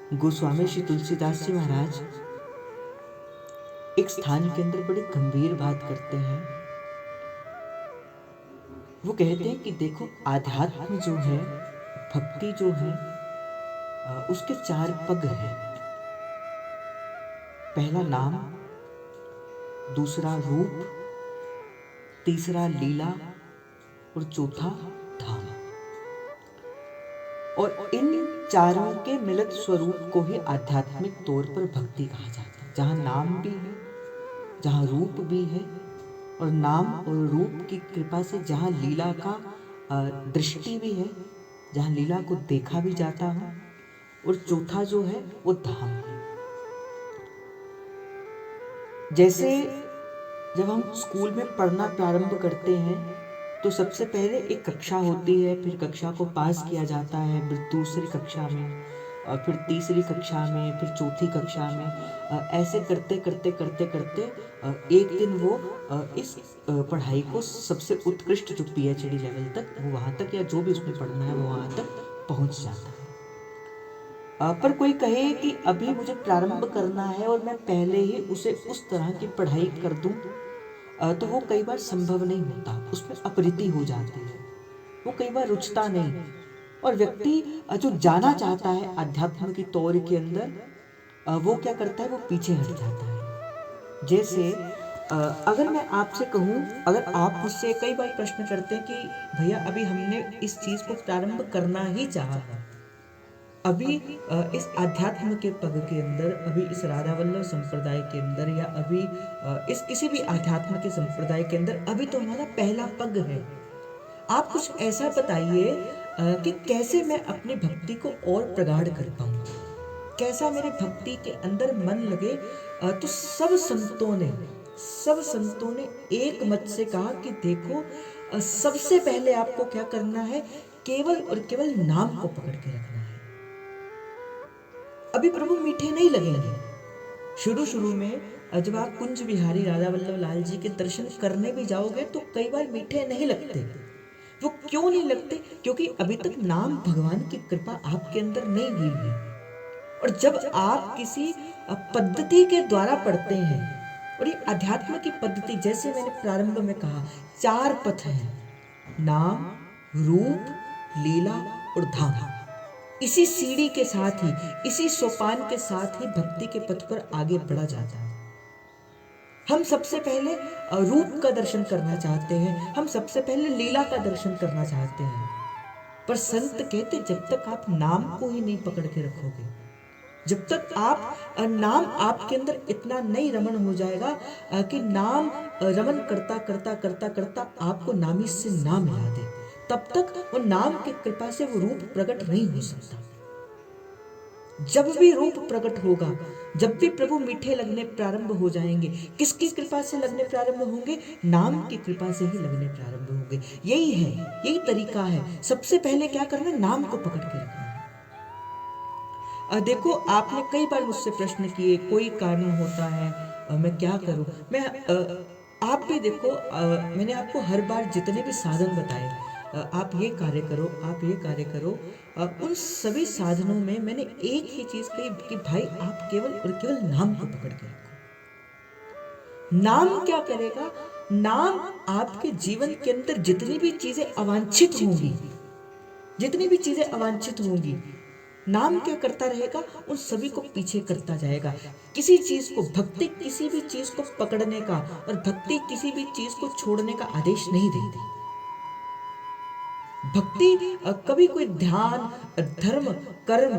गोस्वामी श्री तुलसीदास जी महाराज एक स्थान के अंदर बड़ी गंभीर बात करते हैं। वो कहते हैं कि देखो, आध्यात्म जो है, भक्ति जो है, उसके 4 पग हैं। पहला नाम, दूसरा रूप, तीसरा लीला और चौथा धाम। और इन चारों के मिलित स्वरूप को ही आध्यात्मिक तौर पर भक्ति कहा जाता है। जहाँ नाम भी है, जहाँ रूप भी है, और नाम और रूप की कृपा से जहाँ लीला का दृष्टि भी है, जहाँ लीला को देखा भी जाता है, और चौथा जो है वो धाम है। जैसे जब हम स्कूल में पढ़ना प्रारंभ करते हैं तो सबसे पहले एक कक्षा होती है, फिर कक्षा को पास किया जाता है, फिर दूसरी कक्षा में, और फिर तीसरी कक्षा में, फिर चौथी कक्षा में। ऐसे करते करते करते करते एक दिन वो इस पढ़ाई को सबसे उत्कृष्ट जो PhD लेवल तक, वो वहाँ तक, या जो भी उसमें पढ़ना है वो वहाँ तक पहुँच जाता है। पर कोई कहे कि अभी मुझे प्रारंभ करना है और मैं पहले ही उसे उस तरह की पढ़ाई कर दूं, तो वो कई बार संभव नहीं होता, उसमें अपरीति हो जाती है, वो कई बार रुचता नहीं, और व्यक्ति जो जाना चाहता है आध्यात्म की तौर के अंदर, वो क्या करता है, वो पीछे हट जाता है। जैसे अगर मैं आपसे कहूँ, अगर आप मुझसे कई बार प्रश्न करते हैं कि भैया अभी हमने इस चीज़ को प्रारंभ करना ही चाहा है, अभी इस आध्यात्म के पग के अंदर, अभी इस राधा वल्लभ संप्रदाय के अंदर, या अभी इस किसी भी आध्यात्म के संप्रदाय के अंदर अभी तो हमारा पहला पग है, आप कुछ ऐसा बताइए कि कैसे मैं अपनी भक्ति को और प्रगाढ़ कर पाऊँ, कैसा मेरे भक्ति के अंदर मन लगे। तो सब संतों ने एक मत से कहा कि देखो, सबसे पहले आपको क्या करना है, केवल और केवल नाम को पकड़ के रखना है। अभी प्रभु मीठे नहीं लगेंगे। शुरू में जब आप कुंज बिहारी राधा वल्लभ लाल जी के दर्शन करने भी जाओगे तो कई बार मीठे नहीं लगते। वो क्यों नहीं लगते? क्योंकि अभी तक नाम भगवान की कृपा आपके अंदर नहीं हुई है। और जब आप किसी पद्धति के द्वारा पढ़ते हैं, और ये अध्यात्म की पद्धति, जैसे मैंने प्रारंभ में कहा, 4 पथ हैं, नाम, रूप, लीला और धाम। इसी सीढ़ी के साथ ही, इसी सोपान के साथ ही भक्ति के पथ पर आगे बढ़ा जाता है। हम सबसे पहले रूप का दर्शन करना चाहते हैं, हम सबसे पहले लीला का दर्शन करना चाहते हैं, पर संत कहते जब तक आप नाम को ही नहीं पकड़ के रखोगे, जब तक आप नाम आपके अंदर इतना नहीं रमण हो जाएगा कि नाम रमन करता करता करता करता आपको नामी से नाम मिला दे, तब तक वो नाम की कृपा से वो रूप प्रकट नहीं हो सकता। जब भी रूप प्रकट होगा, जब भी प्रभु मीठे लगने प्रारंभ हो जाएंगे, किसकी कृपा से लगने प्रारंभ होंगे? नाम की कृपा से ही लगने प्रारंभ होंगे। यही है, यही तरीका है। सबसे पहले क्या करना है? नाम को पकड़ के रखना है। देखो, आपने कई बार मुझसे प्रश्न किए, कोई कारण होता है, मैं क्या करूं? आप भी देखो, मैंने आपको हर बार जितने भी साधन बताए, आप ये कार्य करो, आप ये कार्य करो, उन सभी साधनों में मैंने एक ही चीज कही कि भाई आप केवल और केवल नाम को पकड़ के रखो। नाम क्या करेगा? नाम आपके जीवन के अंदर जितनी भी चीजें अवांछित होंगी, जितनी भी चीजें अवांछित होंगी, नाम क्या करता रहेगा? उन सभी को पीछे करता जाएगा। किसी चीज को, भक्ति किसी भी चीज को पकड़ने का और भक्ति किसी भी चीज को छोड़ने का आदेश नहीं देती। भक्ति कभी कोई ध्यान, धर्म, कर्म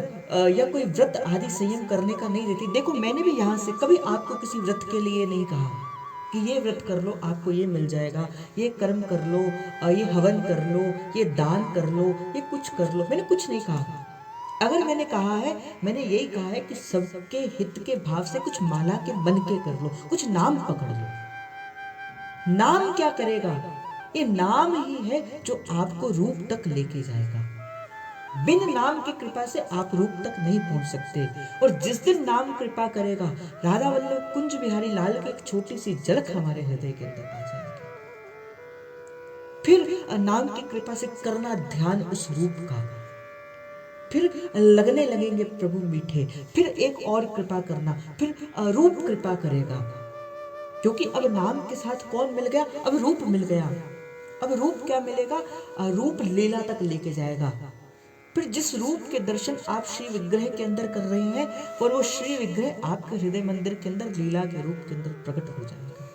या कोई व्रत आदि संयम करने का नहीं देती। देखो, मैंने भी यहां से कभी आपको किसी व्रत के लिए नहीं कहा कि ये व्रत कर लो आपको ये मिल जाएगा, ये कर्म कर लो, ये हवन कर लो, ये दान कर लो, ये कुछ कर लो। मैंने कुछ नहीं कहा। अगर मैंने कहा है, मैंने यही कहा है कि सबके हित के भाव से कुछ माला के बन के कर लो, कुछ नाम पकड़ लो। नाम क्या करेगा? ये नाम ही है जो आपको रूप तक लेके जाएगा। बिन नाम की कृपा से आप रूप तक नहीं पहुंच सकते। और जिस दिन नाम कृपा करेगा, राधा वल्लभ कुंज बिहारी लाल की एक छोटी सी झलक हमारे हृदय के अंदर आ जाएगी। फिर नाम की कृपा से करना ध्यान उस रूप का, फिर लगने लगेंगे प्रभु मीठे, फिर एक और कृपा करना, फिर रूप कृपा करेगा, क्योंकि अब नाम के साथ कौन मिल गया, अब रूप मिल गया। अब रूप क्या मिलेगा, रूप लीला तक लेके जाएगा। फिर जिस रूप के दर्शन आप श्री विग्रह के अंदर कर रहे हैं, और वो श्री विग्रह आपके हृदय मंदिर के अंदर लीला के रूप के अंदर प्रकट हो जाएगा।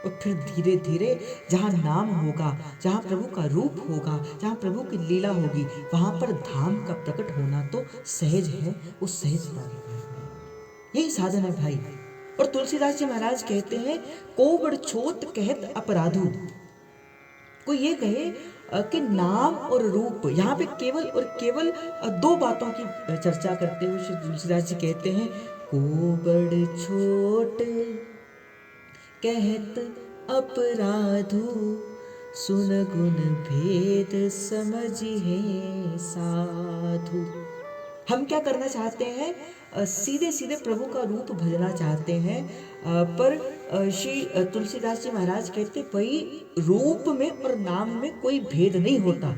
और फिर धीरे धीरे जहाँ नाम होगा, जहाँ प्रभु का रूप होगा, जहाँ प्रभु की लीला होगी, वहां पर धाम का प्रकट होना तो सहज है, वो सहजता है। यही साधन है भाई। और तुलसीदास जी महाराज कहते हैं, को बड़ छोट कहत अपराधु। कोई ये कहे कि नाम और रूप, यहाँ पे केवल और केवल दो बातों की चर्चा करते हुए श्री तुलसीदास जी कहते हैं, को बड़ छोट कहत अपराधु, सुन गुण भेद समझिए साधु। हम क्या करना चाहते हैं, सीधे सीधे प्रभु का रूप भजना चाहते हैं, पर श्री तुलसीदास जी महाराज कहते भाई रूप में और नाम में कोई भेद नहीं होता।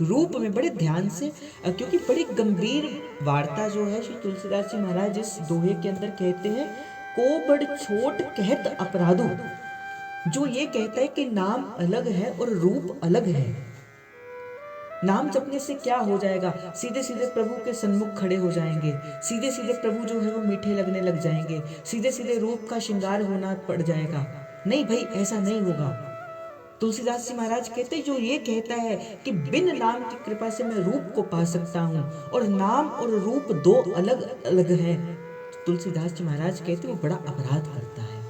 रूप में बड़े ध्यान से, क्योंकि बड़ी गंभीर वार्ता जो है श्री तुलसीदास जी महाराज इस दोहे के अंदर कहते हैं, को बड़ छोट कहत अपराधो। जो ये कहता है कि नाम अलग है और रूप अलग है। नाम जपने से क्या हो जाएगा, सीधे सीधे प्रभु के सन्मुख खड़े हो जाएंगे, सीधे सीधे प्रभु जो है वो मीठे लगने लग जाएंगे, सीधे सीधे रूप का श्रृंगार होना पड़ जाएगा। नहीं भाई, ऐसा नहीं होगा। तुलसीदास जी महाराज कहते, जो ये कहता है कि बिन नाम की कृपा से मैं रूप को पा सकता हूँ और नाम और रूप दो अलग अलग है, तुलसीदास जी महाराज कहते वो बड़ा अपराध करता है।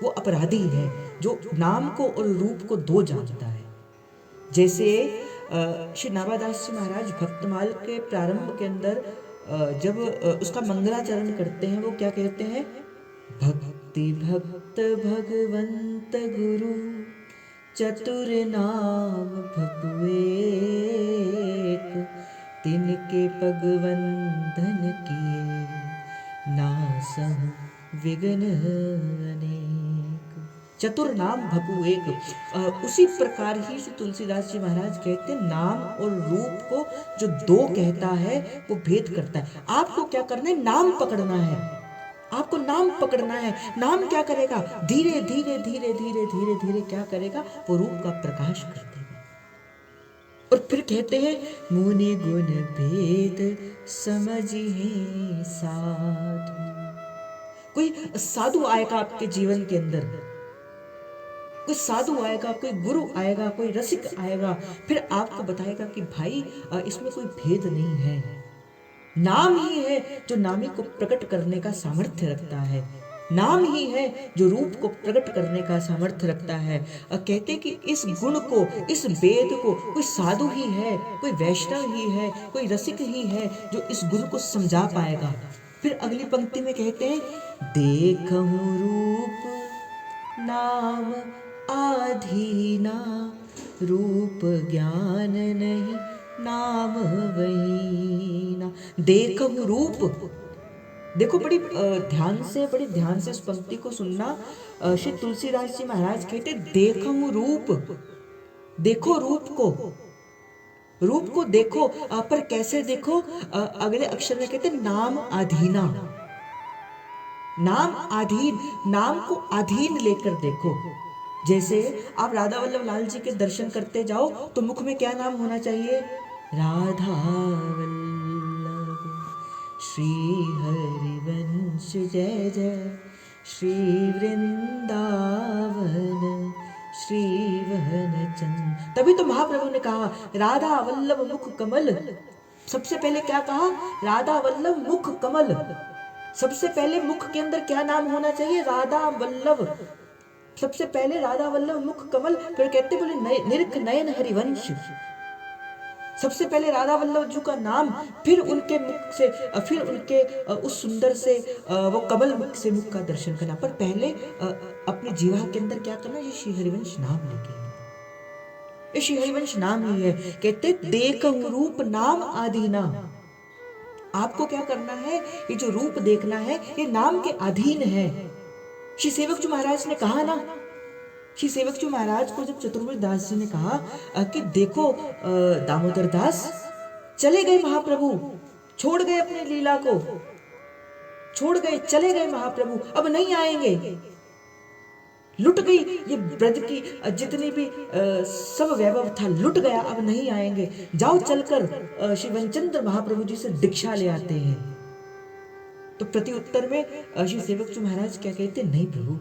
वो अपराधी है जो नाम को और रूप को दो जानता है। जैसे श्री नाभादास जी महाराज भक्तमाल के प्रारंभ के अंदर जब उसका मंगलाचरण करते हैं, वो क्या कहते हैं, भक्ति भक्त भगवंत गुरु चतुर नाम भगवेक, तिनके पगवंदन किए नासहु विघ्न अनेक। चतुर नाम भपु एक। उसी प्रकार ही श्री तुलसीदास जी महाराज कहते हैं, नाम और रूप को जो दो कहता है वो भेद करता है। आपको क्या करना है, नाम पकड़ना है, आपको नाम पकड़ना है। नाम क्या करेगा, धीरे धीरे धीरे धीरे धीरे धीरे क्या करेगा, वो रूप का प्रकाश कर देगा। और फिर कहते हैं, मुनि गुण भेद समझिए साधु। कोई साधु आएगा आपके जीवन के अंदर, कोई साधु आएगा, कोई गुरु आएगा, कोई रसिक आएगा, फिर आपको बताएगा कि भाई इसमें कोई भेद नहीं है। नाम ही है जो नामी को प्रकट करने का सामर्थ्य रखता है, नाम ही है जो रूप को प्रकट करने का सामर्थ्य रखता है। कहते कि इस गुण को, इस वेद को कोई साधु ही है, कोई वैष्णव ही है, कोई रसिक ही है जो इस गुण को समझा पाएगा। फिर अगली पंक्ति में कहते हैं, देखहु रूप नाम आधीना, रूप ज्ञान नहीं नाम वहीना। देखहु रूप, देखो बड़ी ध्यान से इस पंक्ति को सुनना। श्री तुलसीदास जी महाराज कहते, देखहु रूप, देखो रूप को देखो, पर कैसे देखो, अगले अक्षर में कहते नाम अधीना। नाम अधीन, नाम को अधीन लेकर देखो। जैसे आप राधा वल्लभ लाल जी के दर्शन करते जाओ तो मुख में क्या नाम होना चाहिए, राधा वल्लभ श्री हरिवंश जय जय, श्री वृंदावन श्री वहन चंद। तभी तो महाप्रभु ने कहा राधा वल्लभ मुख कमल। सबसे पहले क्या कहा, राधा वल्लभ मुख कमल। सबसे पहले मुख के अंदर क्या नाम होना चाहिए, राधा वल्लभ। सबसे पहले राधा वल्लभ मुख कमल। फिर कहते बोले निरख नयन हरिवंश। सबसे पहले राधा वल्लभ जी का नाम, फिर उनके मुख से, फिर उनके उस सुंदर से वो कमल मुख से मुख का दर्शन करना। पर पहले अपने जीवा के अंदर क्या करना, ये श्री हरिवंश नाम लेके, ये श्री हरिवंश नाम ही है। कहते देखहु रूप नाम आधीना। आपको क्या करना है, ये जो रूप देखना है ये नाम के अधीन है। श्री सेवक जी महाराज ने कहा ना, श्री सेवकचू महाराज को जब चतुर्वेद दास जी ने कहा कि देखो दामोदर दास चले गए महाप्रभु, छोड़ गए अपने लीला को, छोड़ गए, चले गए महाप्रभु, अब नहीं आएंगे, लुट गई ये ब्रज की जितनी भी सब वैभव था, लुट गया, अब नहीं आएंगे, जाओ चलकर श्री वनचंद्र महाप्रभु जी से दीक्षा ले आते हैं। तो प्रति उत्तर में श्री सेवकचू महाराज क्या कहते, नहीं प्रभु,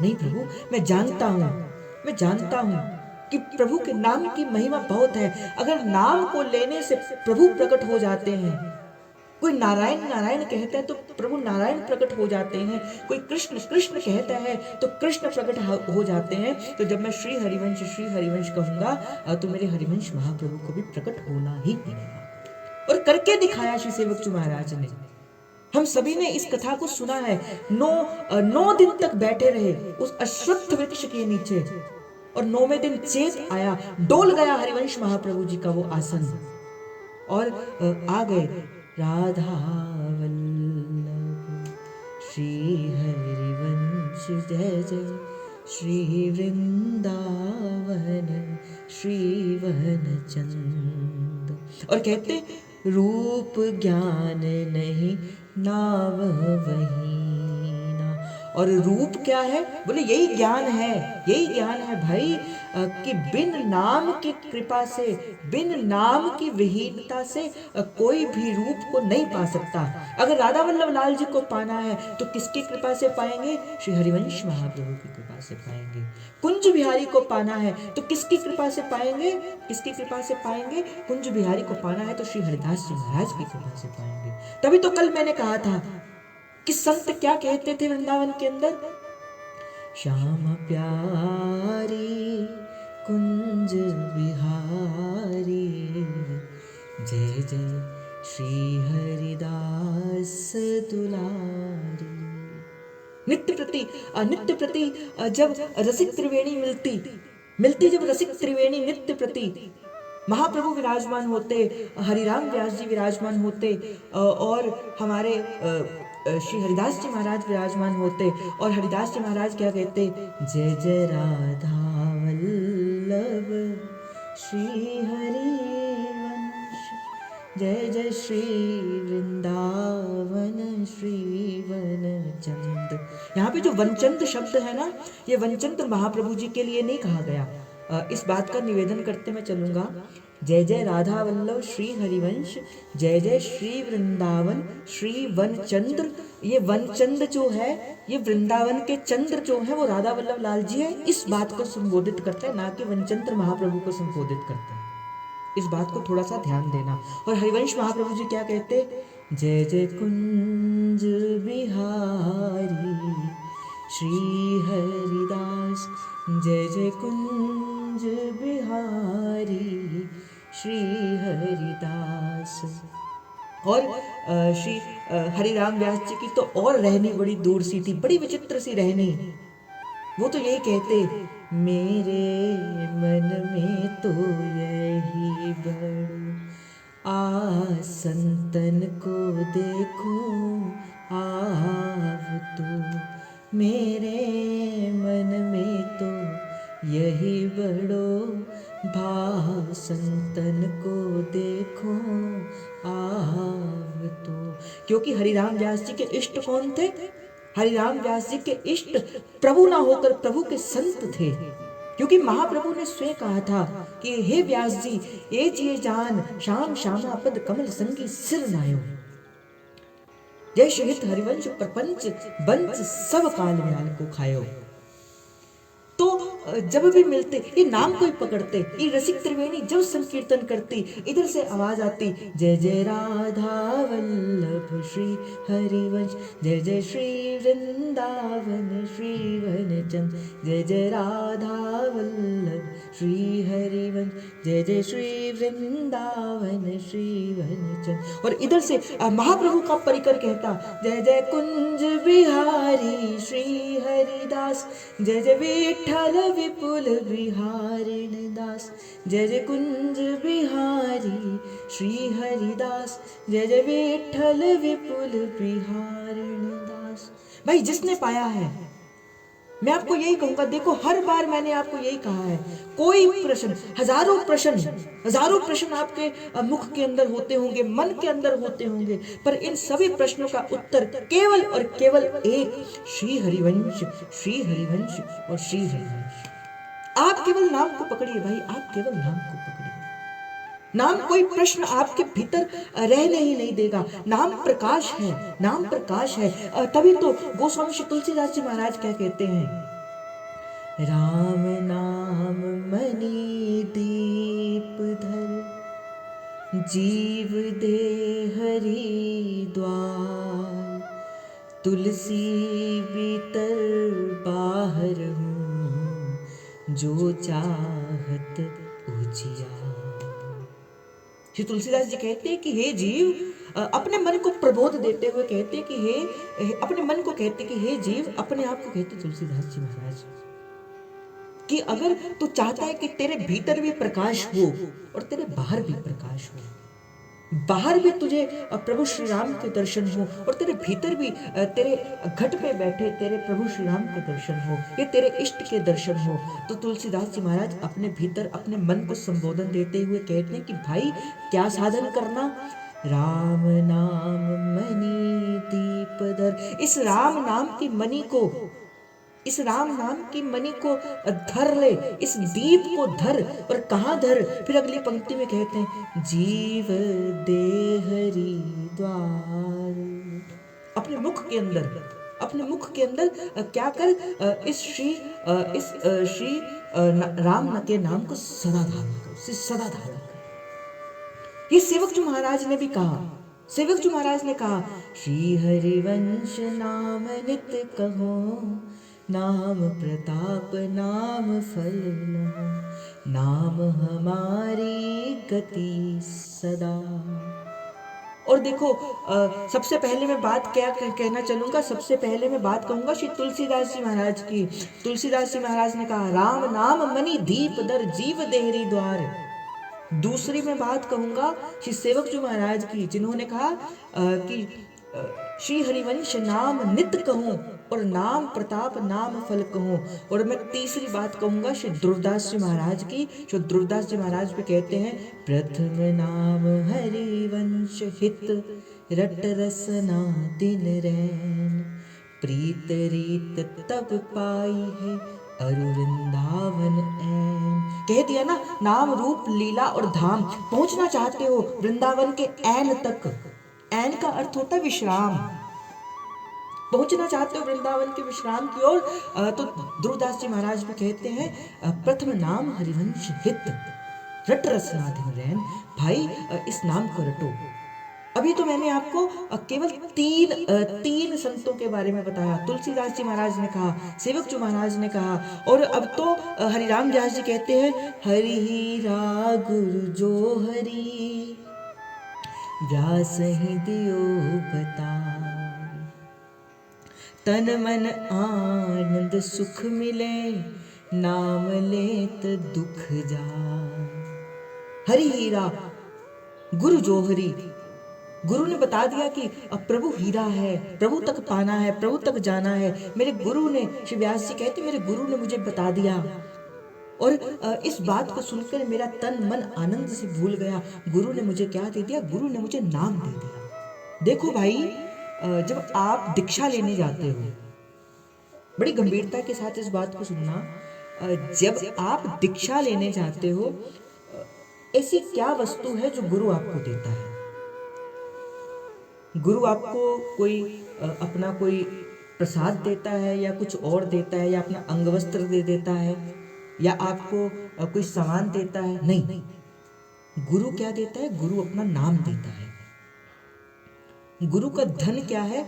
नहीं प्रभु, मैं जानता हूं, मैं जानता हूं कि प्रभु के नाम की महिमा बहुत है। अगर नाम को लेने से प्रभु प्रकट हो जाते हैं, कोई नारायण नारायण कहता है तो प्रभु नारायण प्रकट हो जाते हैं, कोई कृष्ण कृष्ण कहता है तो कृष्ण प्रकट हो जाते हैं। तो जब मैं श्री हरिवंश कहूंगा तो मेरे हरिवंश महाप्रभु को भी प्रकट होना ही पड़ेगा। और करके दिखाया श्री सेवकचू महाराज ने। हम सभी ने इस कथा को सुना है। 9 दिन तक बैठे रहे उस अश्वत्थ वृक्ष के नीचे, और 9वें दिन चेत आया, डोल गया हरिवंश महाप्रभु जी का वो आसन, और आ गए राधा वल्लभ श्री हरिवंश जय जय श्री वृंदावन श्री वनचंद। और कहते रूप ज्ञान नहीं नाव वहीना। और रूप क्या है, बोले यही ज्ञान है, यही ज्ञान है भाई, कि बिन नाम की कृपा से, बिन नाम की विहीनता से कोई भी रूप को नहीं पा सकता। अगर राधा वल्लभ लाल जी को पाना है तो किसकी कृपा से पाएंगे, श्री हरिवंश महाप्रभु की कृपा से पाएंगे। कुंज बिहारी को पाना है तो किसकी कृपा से पाएंगे, किसकी कृपा से पाएंगे, कुंज बिहारी को पाना है तो श्री हरिदास जी महाराज की कृपा से पाएंगे। तभी तो कल मैंने कहा था कि संत क्या कहते थे वृंदावन के अंदर, श्याम प्यारी कुंज बिहारी जय जय श्री हरिदास दुलारी। नित्य प्रति जब रसिक त्रिवेणी मिलती जब रसिक त्रिवेणी नित्य प्रति महाप्रभु विराजमान होते, हरिराम व्यास जी विराजमान होते, और हमारे श्री हरिदास जी महाराज विराजमान होते, और हरिदास जी महाराज क्या कहते, जय जय राधा वल्लभ श्री हरिवंश जय जय श्री वृंदावन श्री वनचंद। यहाँ पे जो वनचंद शब्द है ना, ये वनचंद महाप्रभु जी के लिए नहीं कहा गया। इस बात का निवेदन करते मैं चलूंगा, जय जय राधा वल्लभ श्री हरिवंश जय जय श्री वृंदावन श्री वनचंद्र। ये वनचंद जो है, ये वृंदावन के चंद्र जो है वो राधा वल्लभ लाल जी है, इस बात को संबोधित करते हैं, ना कि वनचंद्र महाप्रभु को संबोधित करते हैं। इस बात को थोड़ा सा ध्यान देना। और हरिवंश महाप्रभु जी क्या कहते, जय जय कुंज बिहारी श्री हरिदास जय जय कुंज बिहारी श्री हरिदास। और श्री हरिराम व्यास जी की तो और रहनी बड़ी दूर सी थी, बड़ी विचित्र सी रहनी। वो तो यही कहते, मेरे मन में तो यही बड़ो आ संतन को देखो आव तो, मेरे मन में तो यही बड़ो भाव संतन को देखो आव तो। क्योंकि हरिराम व्यास जी के इष्ट कौन थे, हरिराम व्यास जी के इष्ट प्रभु ना होकर प्रभु के संत थे। क्योंकि महाप्रभु ने स्वयं कहा था कि हे व्यास जी, ए जिए जान श्याम श्यामा पद कमल संगी सिर नायो, जय शहीद हरिवंश प्रपंच बंच सब काल व्याल को खायो। तो जब भी मिलते ये नाम को ही पकड़ते, ये रसिक त्रिवेणी जब संकीर्तन करती, इधर से आवाज आती, जय जय राधा वल्लभ श्री हरिवंश जय जय श्री वृंदावन श्री वनचंद जय जय राधा वल्लभ श्री हरिवंश जय जय श्री वृंदावन श्री वनचंद। और इधर से महाप्रभु का परिकर कहता, जय जय कुंज बिहारी श्री हरिदास जय जय विठ्ठल विपुल बिहारी दास जय जय कुंज बिहारी श्री हरिदास जय जय विठ्ठल विपुल बिहारी दास। भाई जिसने पाया है मैं आपको यही कहूंगा, देखो हर बार मैंने आपको यही कहा है, कोई प्रश्न, हजारों प्रश्न आपके मुख के अंदर होते होंगे, मन के अंदर होते होंगे, पर इन सभी प्रश्नों का उत्तर केवल और केवल एक, श्री हरिवंश, श्री हरिवंश और श्री हरिवंश। आप केवल नाम को पकड़िए भाई, आप केवल नाम को पकड़िए। नाम कोई प्रश्न आपके भीतर रहने ही नहीं देगा। नाम प्रकाश है, नाम प्रकाश है। तभी तो गोस्वामी श्री तुलसीदास जी महाराज क्या कहते हैं, राम नाम मणि दीप धर, जीव दे हरि द्वार, तुलसी भीतर बाहर हूँ, जो चाहत उजिया। श्री तुलसीदास जी कहते हैं कि हे जीव, अपने मन को प्रबोध देते हुए कहते हैं कि हे, अपने मन को कहते कि हे जीव, अपने आप को कहते तुलसीदास जी महाराज कि अगर तू चाहता है कि तेरे भीतर भी प्रकाश हो और तेरे बाहर भी प्रकाश हो, बाहर भी तुझे प्रभु श्री राम के दर्शन हो और तेरे भीतर भी तेरे घट पे बैठे तेरे प्रभु श्री राम के दर्शन हो, ये तेरे इष्ट के दर्शन हो, तो तुलसीदास जी महाराज अपने भीतर अपने मन को संबोधन देते हुए कहते हैं कि भाई क्या साधन करना, राम नाम मणि दीप धर। इस राम नाम की मणि को, इस राम नाम की मणि को धर ले, इस दीप को धर। और कहाँ धर, फिर अगली पंक्ति में कहते हैं, जीव दे हरि द्वार। अपने मुख के अंदर, अपने मुख के अंदर क्या कर, इस श्री राम के नाम को सदा धारण करो, सदा धारण करो। ये सेवक जी महाराज ने भी कहा, सेवक जी महाराज ने कहा, श्री हरिवंश नाम नित कहो, नाम प्रताप नाम फल लहो, नाम हमारी गति सदा। और देखो सबसे पहले मैं बात क्या कहना चलूंगा, सबसे पहले मैं बात कहूंगा श्री तुलसीदास जी महाराज की। तुलसीदास जी महाराज ने कहा, राम नाम मणि दीप दर, जीव देहरी द्वार। दूसरी मैं बात कहूंगा श्री सेवक जी महाराज की, जिन्होंने कहा कि श्री हरिवंश नाम नित कहूं और नाम प्रताप नाम फल कहूं। और मैं तीसरी बात कहूंगा श्री ध्रुवदास जी महाराज की। जो ध्रुवदास जी महाराज भी कहते हैं, प्रथम नाम हरिवंश हित, रट रसना दिन रैन, प्रीत रीत तब पाई है अरु वृंदावन ऐन। कह दिया ना, नाम रूप लीला और धाम, पहुंचना चाहते हो वृंदावन के ऐन तक। ऐन का अर्थ होता है विश्राम, पहुंचना चाहते हो वृंदावन के विश्राम की ओर, तो ध्रुवदास जी महाराज भी कहते हैं, प्रथम नाम हरिवंश हित, रट रसनाधिन रैन। भाई इस नाम को रटो। अभी तो मैंने आपको केवल तीन संतों के बारे में बताया। तुलसीदास जी महाराज ने कहा, सेवक जी महाराज ने कहा, और अब तो हरिराम व्यास जी कहते हैं, हरि हीरा गुरु जो हरि, व्यास ही दियो बता, तन मन आनंद सुख मिले, नाम लेत दुख जा। हरि हीरा गुरु जोहरी, गुरु ने बता दिया कि अब प्रभु हीरा है, प्रभु तक पाना है, प्रभु तक जाना है। मेरे गुरु ने, श्री व्यास जी कहते, मेरे गुरु ने मुझे बता दिया, और इस बात को सुनकर मेरा तन मन आनंद से भूल गया। गुरु ने मुझे क्या दे दिया, गुरु ने मुझे नाम दे दिया। देखो भाई, जब आप दीक्षा लेने जाते हो, बड़ी गंभीरता के साथ इस बात को सुनना, जब आप दीक्षा लेने जाते हो, ऐसी क्या वस्तु है जो गुरु आपको देता है? गुरु आपको कोई अपना कोई प्रसाद देता है, या कुछ और देता है, या अपना अंगवस्त्र दे देता है, या आपको कोई सामान देता है? नहीं, गुरु क्या देता है? गुरु अपना नाम देता है। गुरु का धन क्या है?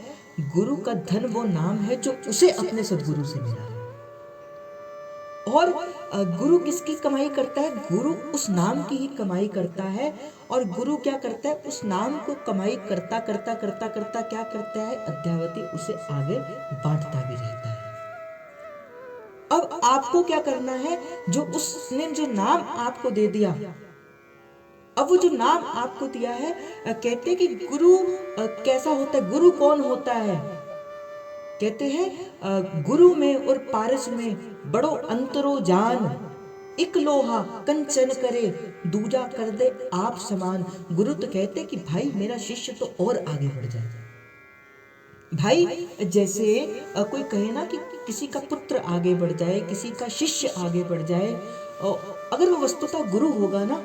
गुरु का धन वो नाम है जो उसे अपने सदगुरु से मिला है। और गुरु किसकी कमाई करता है? गुरु उस नाम की ही कमाई करता है। और गुरु क्या करता है? उस नाम को कमाई करता करता करता करता क्या करता है? अद्यावधि उसे आगे बांटता भी रहता है। अब आपको क्या करना है? जो उसने जो नाम आपको दे दिया, अब वो जो नाम आपको दिया है, कहते हैं कि गुरु कैसा होता है, गुरु कौन होता है? कहते हैं गुरु में और पारस में बड़ो अंतरो जान, एक लोहा कंचन करे दूजा कर दे आप समान। गुरु तो कहते कि भाई मेरा शिष्य तो और आगे बढ़ जाए। भाई जैसे कोई कहे ना कि किसी का पुत्र आगे बढ़ जाए, किसी का शिष्य आगे बढ़ जाए, अगर वो वस्तुतः गुरु होगा ना,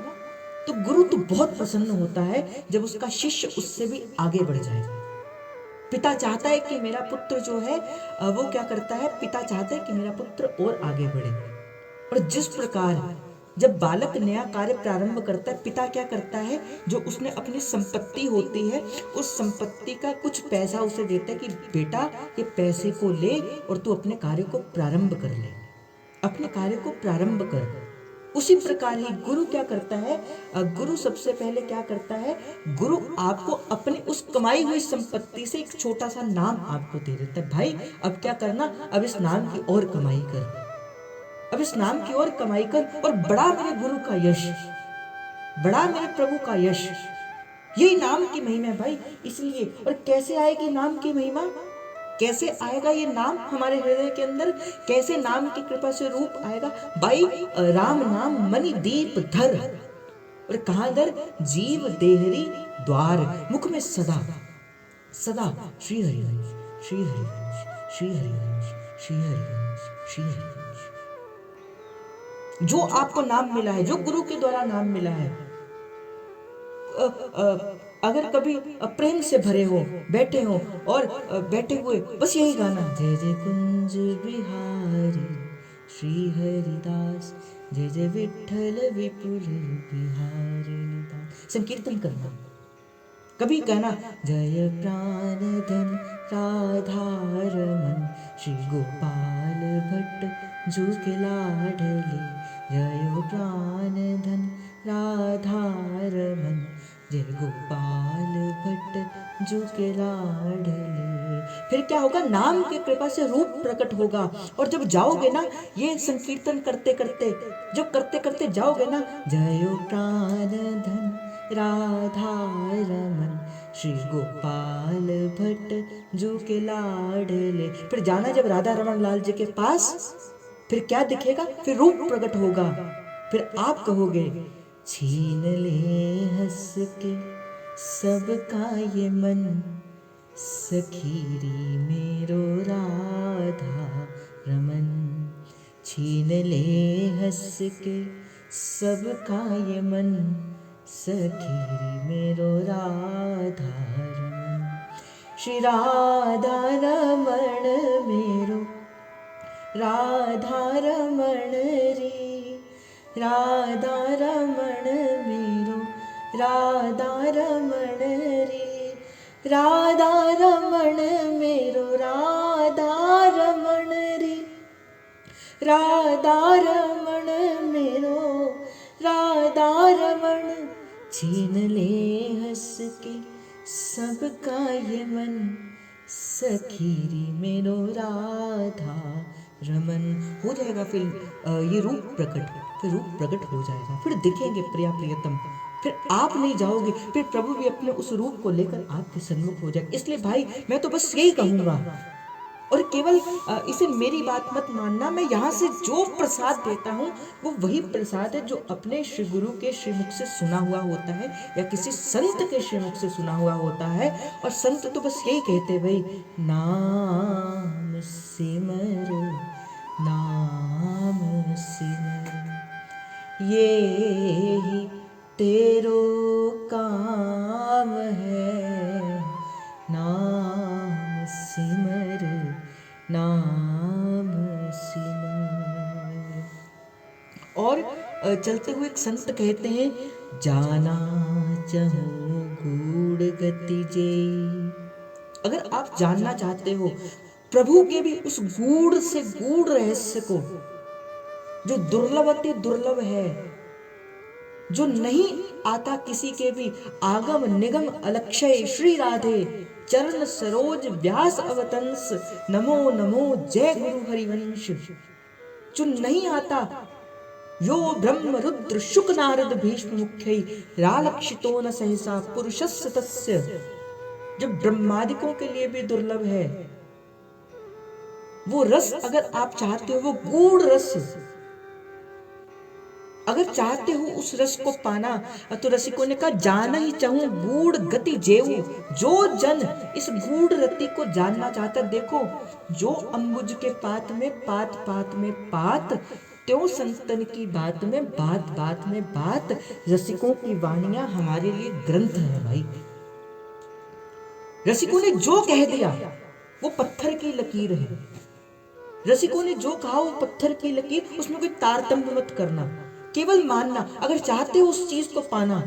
तो गुरु तो बहुत प्रसन्न होता है जब उसका शिष्य उससे भी आगे बढ़ जाए। पिता चाहता है कि मेरा पुत्र जो है वो क्या करता है, पिता चाहता है कि मेरा पुत्र और आगे बढ़े। और जिस प्रकार जब बालक नया कार्य प्रारंभ करता है, पिता क्या करता है, जो उसने अपनी संपत्ति होती है उस संपत्ति का कुछ पैसा उसे देता है कि बेटा ये पैसे को ले और तू अपने कार्य को प्रारंभ कर ले, अपने कार्य को प्रारंभ कर। उसी प्रकार ही गुरु क्या करता है, गुरु सबसे पहले क्या करता है, गुरु आपको अपनी उस कमाई हुई संपत्ति से एक छोटा सा नाम आपको दे देता है। भाई अब क्या करना, अब इस नाम की और कमाई कर, अब इस नाम की और कमाई कर, और बड़ा मेरे गुरु का यश, बड़ा मेरे प्रभु का यश, यही नाम की महिमा है भाई। इसलिए, और कैसे आएगी नाम की महिमा, कैसे आएगा ये नाम हमारे हृदय के अंदर, कैसे नाम की कृपा से रूप आएगा भाई। राम नाम मणि दीप धर, और कहां धर, जीव देहरी द्वार, मुख में सदा सदा श्री हरिवंश, श्री हरिवंश, श्री हरिवंश, श्री हरिवंश, श्री हरिवंश। जो आपको नाम मिला है, जो गुरु के द्वारा नाम मिला है, अगर कभी प्रेम से भरे हो, बैठे हो और बैठे हुए बस यही गाना, जय जय कुंज बिहारी श्री हरिदास, जय जय विठल विपुल बिहारी निदास, संकीर्तन करना। कभी कहना, जय प्राण धन राधा रमन श्री गोपाल भट्ट जू के लाडले, जय प्राण धन राधा रमन जय गोपाल भट्ट जू के लाडले। फिर क्या होगा, नाम की कृपा से रूप प्रकट होगा। और जब जाओगे ना ये संकीर्तन करते करते, जब करते करते जाओगे ना, जय प्राण धन राधा रमन श्री गोपाल भट्ट जू के लाडले, फिर जाना जब राधा रमन लाल जी के पास, फिर क्या दिखेगा, फिर रूप प्रकट होगा। फिर आप कहोगे, छीन ले हंस के सबका ये मन, सखीरी मेरो राधा रमन, छीन ले हंस के सबका ये मन, सखीरी मेरो राधा रमन, श्री राधा रमण मेरो राधा रमण रे, राधा रमण मेरो राधा रमण रे, राधा रमण मेरो राधा रमण रे, राधा रमण मेरो राधा रमण, छीन ले हंस के सबका ये मन, सखीरी मेरो राधा रमन। हो जाएगा फिर ये रूप प्रकट, फिर रूप प्रकट हो जाएगा, फिर दिखेंगे प्रिया प्रियतम, फिर आप नहीं जाओगे, फिर प्रभु भी अपने उस रूप को लेकर आपके सन्मुख हो जाएगा। इसलिए भाई मैं तो बस यही कहूंगा, और केवल इसे मेरी बात मत मानना, मैं यहाँ से जो प्रसाद देता हूँ वो वही प्रसाद है जो अपने श्री गुरु के श्रीमुख से सुना हुआ होता है या किसी संत के श्रीमुख से सुना हुआ होता है। और संत तो बस यही कहते भाई, नाम सिमर नाम सिमर, ये ही तेरो काम है, नाम सिमर नाम सिमर। और चलते हुए एक संत कहते हैं, जाना चाहूं गूढ़ गति जे, अगर आप जानना चाहते हो प्रभु के भी उस गूढ़ से गूढ़ रहस्य को, जो दुर्लभ अति दुर्लभ है, जो नहीं आता किसी के भी, आगम निगम अलक्षय श्री राधे चरण सरोज व्यास अवतंस, नमो नमो जय गुरु हरिवंश, जो नहीं आता, यो ब्रह्म रुद्र शुक नारद भीष्म मुख्यै रालक्षितो न सहसा पुरुषस्य तस्य, जो ब्रह्मादिकों के लिए भी दुर्लभ है, वो रस अगर आप चाहते हो, वो गूढ़ रस अगर चाहते हो उस रस को पाना, तो रसिकों ने कहा जाना ही चाहूं गूढ़ गति जेऊ। जो जन इस गूढ़ रति को जानना चाहता, देखो जो अंबुज के पात में पात पात में पात, त्यों संतन की बात में बात बात में बात। रसिकों की वाणियां हमारे लिए ग्रंथ है भाई। रसिकों ने जो कह दिया वो पत्थर की लकीर है। रसिकों ने जो कहा वो पत्थर की लकीर, उसमें कोई तारतम्य मत करना, केवल मानना अगर चाहते हो उस चीज को पाना।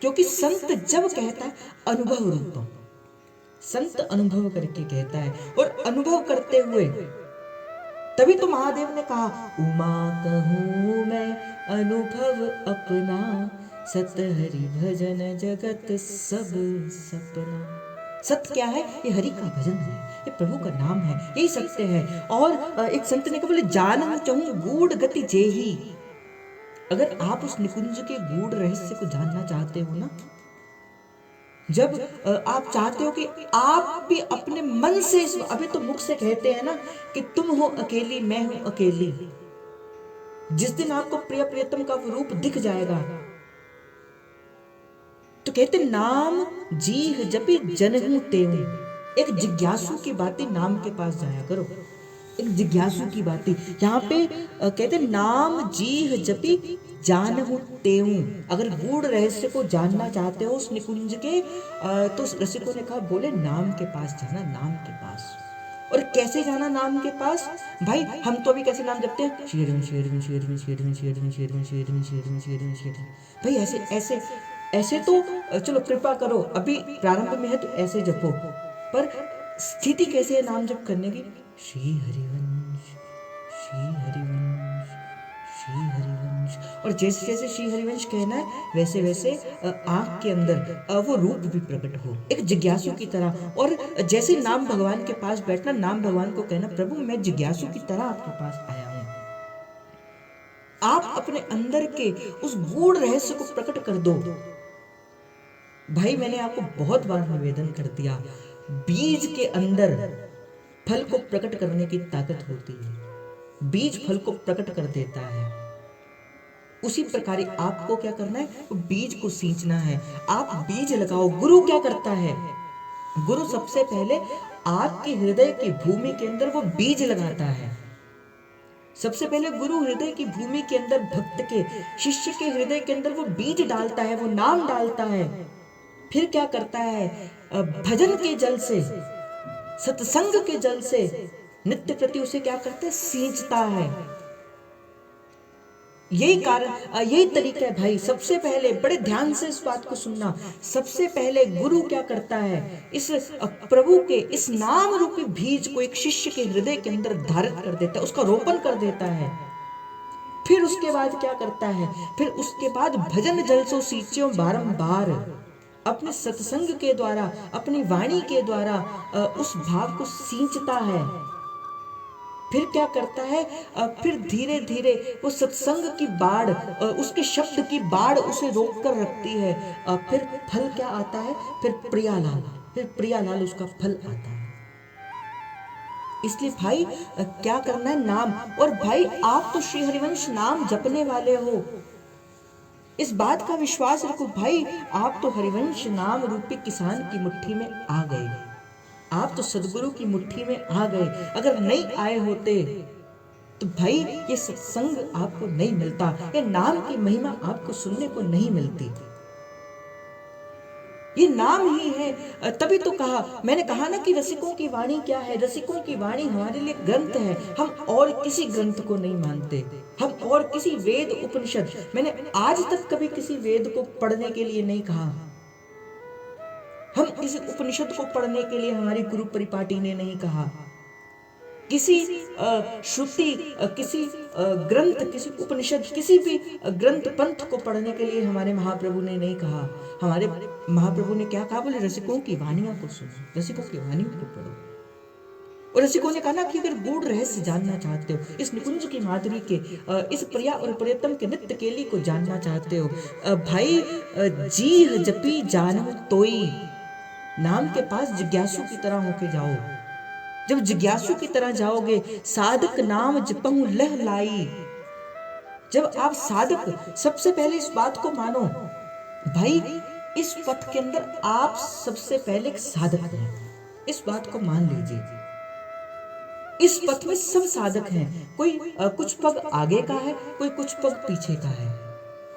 क्योंकि संत जब कहता है अनुभव रूपम, संत अनुभव करके कहता है, और अनुभव करते हुए तभी तो महादेव ने कहा उमा कहूं मैं अनुभव अपना, सत हरि भजन जगत सब सपना। सत्य क्या है? ये हरि का भजन है, ये प्रभु का नाम है, यही सत्य है। और एक संत ने कहा बोले जानना चाहूं गूढ़ गति जेही। अगर आप उस निकुंज के गूढ़ रहस्य को जानना चाहते हो ना, जब आप चाहते हो कि आप भी अपने मन से, अभी तो मुख से कहते हैं ना कि तुम हो अकेली मैं हूं अकेली, जिस दिन आपको प्रिय प्रियतम का रूप दिख जाएगा तो कहते नाम जीह जपी जनहूं तेऊ। एक जिज्ञासु की बातें नाम के पास जाया करो, एक जिज्ञासु की बातें। यहाँ पे कहते नाम जीह जपी जानहूं तेऊ। अगर गूढ़ रहस्य को जानना चाहते हो उस निकुंज के, तो रसिकों ने कहा बोले नाम के पास जाना, नाम के पास। और कैसे जाना नाम के पास? भाई हम तो अभी कैसे नाम जपते हैं, Sherwin Sherwin Sherwin Sherwin Sherwin Sherwin Sherwin Sherwin Sherwin Sherwin. भाई ऐसे ऐसे ऐसे तो चलो कृपा करो, अभी प्रारंभ में है तो ऐसे जपो, पर स्थिति कैसे है नाम जप करने की? श्री हरिवंश श्री हरिवंश श्री हरिवंश। और जैसे जैसे श्री हरिवंश कहना है वैसे वैसे आंख के अंदर वो रूप भी प्रकट हो, एक जिज्ञासु की तरह। और जैसे नाम भगवान के पास बैठना, नाम भगवान को कहना प्रभु मैं जिज्ञासु की तरह आपके पास आया हूं। आप अपने अंदर के उस गूढ़ रहस्य को प्रकट कर दो। भाई मैंने आपको बहुत बार निवेदन कर दिया, बीज के अंदर फल को प्रकट करने की ताकत होती है, बीज फल को प्रकट कर देता है। उसी प्रकार आपको क्या करना है, बीज को सींचना है। आप बीज लगाओ। गुरु क्या करता है? गुरु सबसे पहले आपके हृदय की भूमि के अंदर वो बीज लगाता है। सबसे पहले गुरु हृदय की भूमि के अंदर भक्त के, शिष्य के हृदय के अंदर वो बीज डालता है, वो नाम डालता है। फिर क्या करता है? भजन के जल से, सत्संग के जल से नित्य प्रति उसे क्या करता है? सींचता है। यही कारण, यही तरीका है भाई। सबसे पहले बड़े ध्यान से इस बात को सुनना, सबसे पहले गुरु क्या करता है? इस प्रभु के इस नाम रूपी बीज को एक शिष्य के हृदय के अंदर धारित कर देता है, उसका रोपण कर देता है। फिर उसके बाद क्या करता है? फिर उसके बाद भजन जल सो सींचो बारंबार, अपने सत्संग के द्वारा, अपनी वाणी के द्वारा उस भाव को सींचता है। फिर क्या करता है? फिर धीरे धीरे वो सत्संग की बाढ़, उसके शब्द की बाढ़ उसे रोक कर रखती है। फिर फल क्या आता है? फिर प्रियालाल, फिर प्रियालाल उसका फल आता है। इसलिए भाई क्या करना है? नाम। और भाई आप तो श्री हरिवंश नाम जपने वाले हो, इस बात का विश्वास रखो भाई, आप तो हरिवंश नाम रूपी किसान की मुट्ठी में आ गए, आप तो सदगुरु की मुट्ठी में आ गए। अगर नहीं आए होते तो भाई ये सत्संग आपको नहीं मिलता, ये नाम की महिमा आपको सुनने को नहीं मिलती। ये नाम ही है। तभी तो कहा, मैंने कहा ना कि रसिकों की वाणी क्या है? रसिकों की वाणी हमारे लिए ग्रंथ है। हम और किसी ग्रंथ को नहीं मानते, हम और किसी वेद उपनिषद, मैंने आज तक कभी किसी वेद को पढ़ने के लिए नहीं कहा, हम किसी उपनिषद को पढ़ने के लिए हमारी गुरु परिपाटी ने नहीं कहा, किसी श्रुति, किसी ग्रंथ, किसी उपनिषद, किसी भी ग्रंथ पंथ को पढ़ने के लिए हमारे महाप्रभु ने नहीं कहा। हमारे महाप्रभु ने क्या कहा? बोले रसिकों की वाणियों को सुनो, रसिकों की वाणियों को पढ़ो। और रसिकों ने कहा ना कि अगर गूढ़ रहस्य जानना चाहते हो, इस निकुंज की माधुरी के, इस प्रिया और प्रियतम के नित्य केली को जानना चाहते हो, भाई जीह जपी जानो तोई, नाम के पास जिज्ञासु की तरह होके जाओ। जब जिज्ञासु की तरह जाओगे, साधक नाम जपहु लह लाई। जब आप साधक, सबसे पहले इस बात को मानो भाई, इस पथ के अंदर आप सबसे पहले एक साधक हैं, इस बात को मान लीजिए। इस पथ में सब साधक हैं, कोई कुछ पग आगे का है, कोई कुछ पग पीछे का है,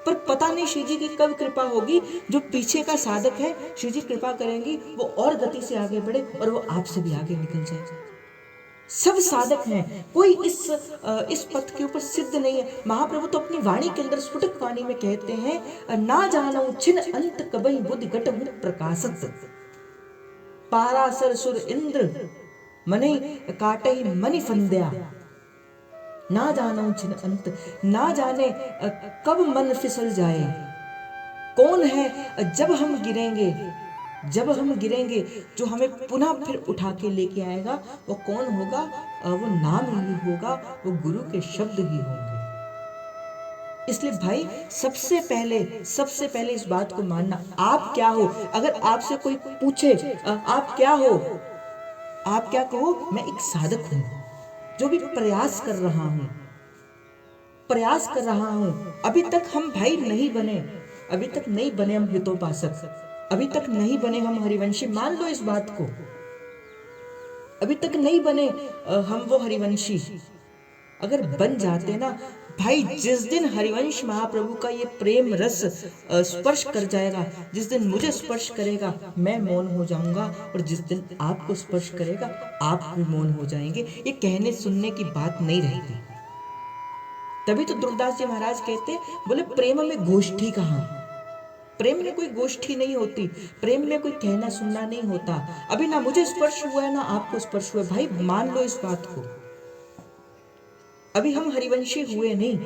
पर पता नहीं श्री जी की कब कृपा होगी, जो पीछे का साधक है श्री जी कृपा करेंगी वो और गति से आगे बढ़े और वो आपसे भी आगे निकल जाए। सब साधक हैं, कोई इस पथ के ऊपर सिद्ध नहीं है। महाप्रभु तो अपनी वाणी के अंदर स्फुटक वाणी में कहते हैं, ना जानो छिन अंत कबई बुद्धि घट मुख प्रकाशत, पारासर सुर इंद्र मने काटे मनि फंद्या। ना जानो छिन अंत, ना जाने कब मन फिसल जाए। कौन है जब हम गिरेंगे, जब हम गिरेंगे जो हमें पुनः फिर उठा के लेके आएगा, वो कौन होगा? वो नाम ही होगा, वो गुरु के शब्द ही होंगे। इसलिए भाई सबसे पहले इस बात को मानना, आप क्या हो। अगर आपसे कोई पूछे आप क्या हो, आप क्या कहो? मैं एक साधक हूं, जो भी प्रयास कर रहा हूं। अभी तक हम भाई नहीं बने, अभी तक नहीं बने हम हितोपासक, अभी तक नहीं बने हम हरिवंशी। मान लो इस बात को, अभी तक नहीं बने हम वो हरिवंशी। अगर बन जाते ना भाई, जिस दिन हरिवंश महाप्रभु का ये प्रेम रस स्पर्श कर जाएगा, जिस दिन मुझे स्पर्श करेगा मैं मौन हो जाऊंगा, और जिस दिन आपको स्पर्श करेगा आप भी मौन हो जाएंगे। ये कहने सुनने की बात नहीं रहेगी। तभी तो दुर्दास जी महाराज कहते, बोले प्रेम में गोष्ठी कहाँ? प्रेम में कोई गोष्ठी नहीं होती, प्रेम में कोई कहना सुनना नहीं होता। अभी ना मुझे स्पर्श हुआ है ना आपको स्पर्श हुआ है, भाई मान लो इस बात को। अभी हम हरिवंशी हुए नहीं,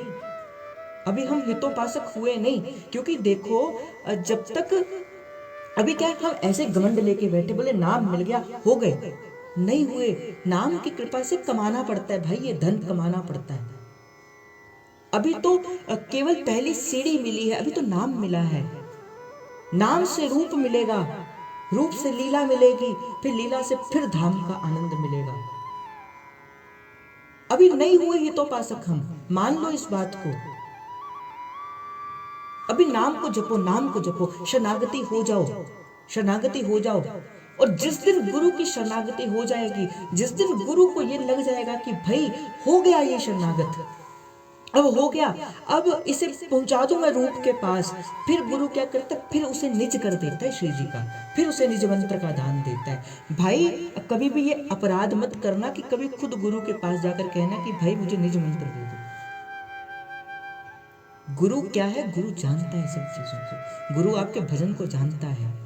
अभी हम हितोपासक हुए नहीं, क्योंकि देखो जब तक अभी क्या हम ऐसे घमंड लेके बैठे, बोले नाम मिल गया हो गए, नहीं हुए। नाम की कृपा से कमाना पड़ता है भाई, ये धन कमाना पड़ता है। अभी तो केवल पहली सीढ़ी मिली है, अभी तो नाम मिला है। नाम से रूप मिलेगा, रूप से लीला मिलेगी, फिर लीला से फिर धाम का आनंद मिलेगा। अभी नहीं हुए हितोपासक हम, मान लो इस बात को। अभी नाम को जपो, नाम को जपो, शरणागति हो जाओ, शरणागति हो जाओ। और जिस दिन गुरु की शरणागति हो जाएगी, जिस दिन गुरु को ये लग जाएगा कि भाई हो गया ये शरणागत, अब हो गया, अब इसे पहुंचा दो मैं रूप के पास, फिर गुरु क्या करता है? फिर उसे निज कर देता है श्री जी का, फिर उसे निज मंत्र का दान देता है। भाई कभी भी ये अपराध मत करना कि कभी खुद गुरु के पास जाकर कहना कि भाई मुझे निज मंत्र दे दो। गुरु क्या है? गुरु जानता है सब चीजों को, गुरु आपके भजन को जानता है,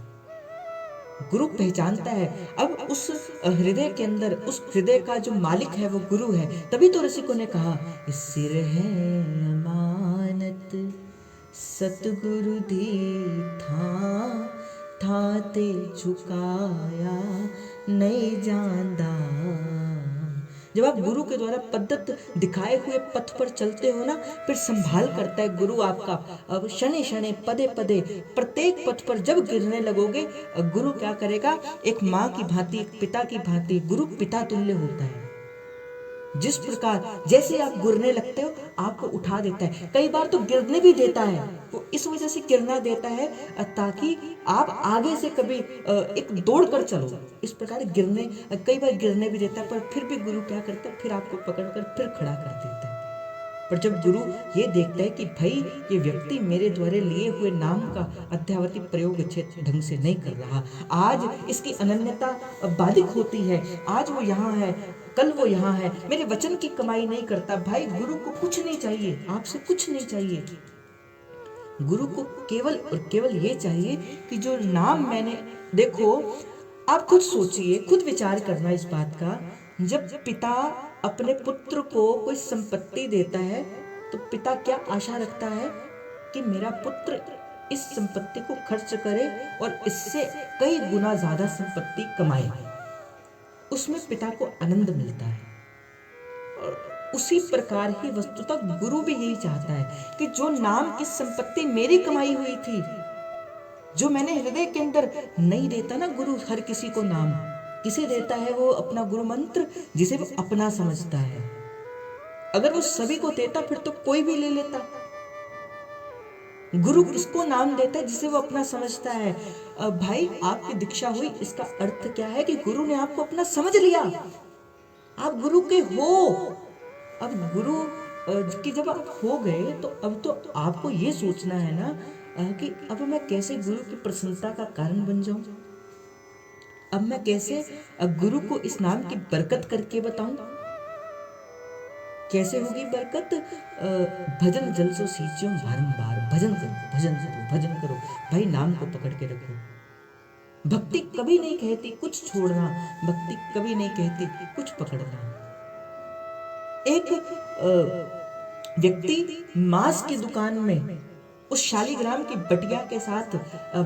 गुरु पहचानता है। अब उस हृदय के अंदर, उस हृदय का जो मालिक है वो गुरु है। तभी तो रसिकों ने कहा, सिर है अमानत सतगुरु दी थाते झुकाया नहीं जांदा। जब आप गुरु के द्वारा पद्धत दिखाए हुए पथ पर चलते हो ना, फिर संभाल करता है गुरु आपका। अब शनि शनि पदे पदे प्रत्येक पथ पर जब गिरने लगोगे, गुरु क्या करेगा? एक माँ की भांति, एक पिता की भांति, गुरु पिता तुल्य होता है। जिस प्रकार जैसे आप गिरने लगते हो आपको उठा देता है, कई बार तो गिरने भी देता है। वो इस वजह से गिरना देता है ताकि आप आगे से कभी एक दौड़ कर चलो। इस प्रकार गिरने, कई बार गिरने भी देता है, पर फिर भी गुरु क्या करता है? फिर आपको पकड़कर फिर खड़ा कर देता है। पर जब गुरु ये देखता है कि भाई ये व्यक्ति मेरे द्वारा लिए हुए नाम का अध्यावती प्रयोग अच्छे ढंग से नहीं कर रहा, आज इसकी अनन्यता बाधिक होती है, आज वो यहाँ है कल वो यहाँ है, मेरे वचन की कमाई नहीं करता। भाई गुरु को कुछ नहीं चाहिए, आपसे कुछ नहीं चाहिए। गुरु को केवल और केवल ये चाहिए कि जो नाम मैंने, देखो आप खुद सोचिए, खुद विचार करना इस बात का। जब पिता अपने पुत्र को कोई संपत्ति देता है तो पिता क्या आशा रखता है कि मेरा पुत्र इस संपत्ति को खर्च करे और इससे कई गुना ज्यादा संपत्ति कमाए। उसमें पिता को आनंद मिलता है। और उसी प्रकार ही वस्तुतः गुरु भी यही चाहता है कि जो नाम की संपत्ति मेरी कमाई हुई थी, जो मैंने हृदय के अंदर नहीं देता ना गुरु हर किसी को नाम, किसे देता है वो अपना गुरु मंत्र? जिसे वो अपना समझता है। अगर वो सभी को देता फिर तो कोई भी ले लेता। गुरु किसको नाम देता है? जिसे वो अपना समझता है। भाई आपकी दीक्षा हुई, इसका अर्थ क्या है कि गुरु ने आपको अपना समझ लिया, आप गुरु के हो। अब गुरु कि जब आप हो गए तो अब तो आपको ये सोचना है ना कि अब मैं कैसे गुरु की प्रसन्नता का कारण बन जाऊं। अब मैं कैसे गुरु को इस नाम की बरकत करके बताऊं। कैसे होगी बरकत? भजन जल सो सींचो बारंबार, भजन करो भजन करो भजन करो। भाई नाम को पकड़ के रखो। भक्ति कभी नहीं कहती कुछ छोड़ना, भक्ति कभी नहीं कहती कुछ पकड़ना। एक व्यक्ति मांस की दुकान में उस शालीग्राम की बटिया के साथ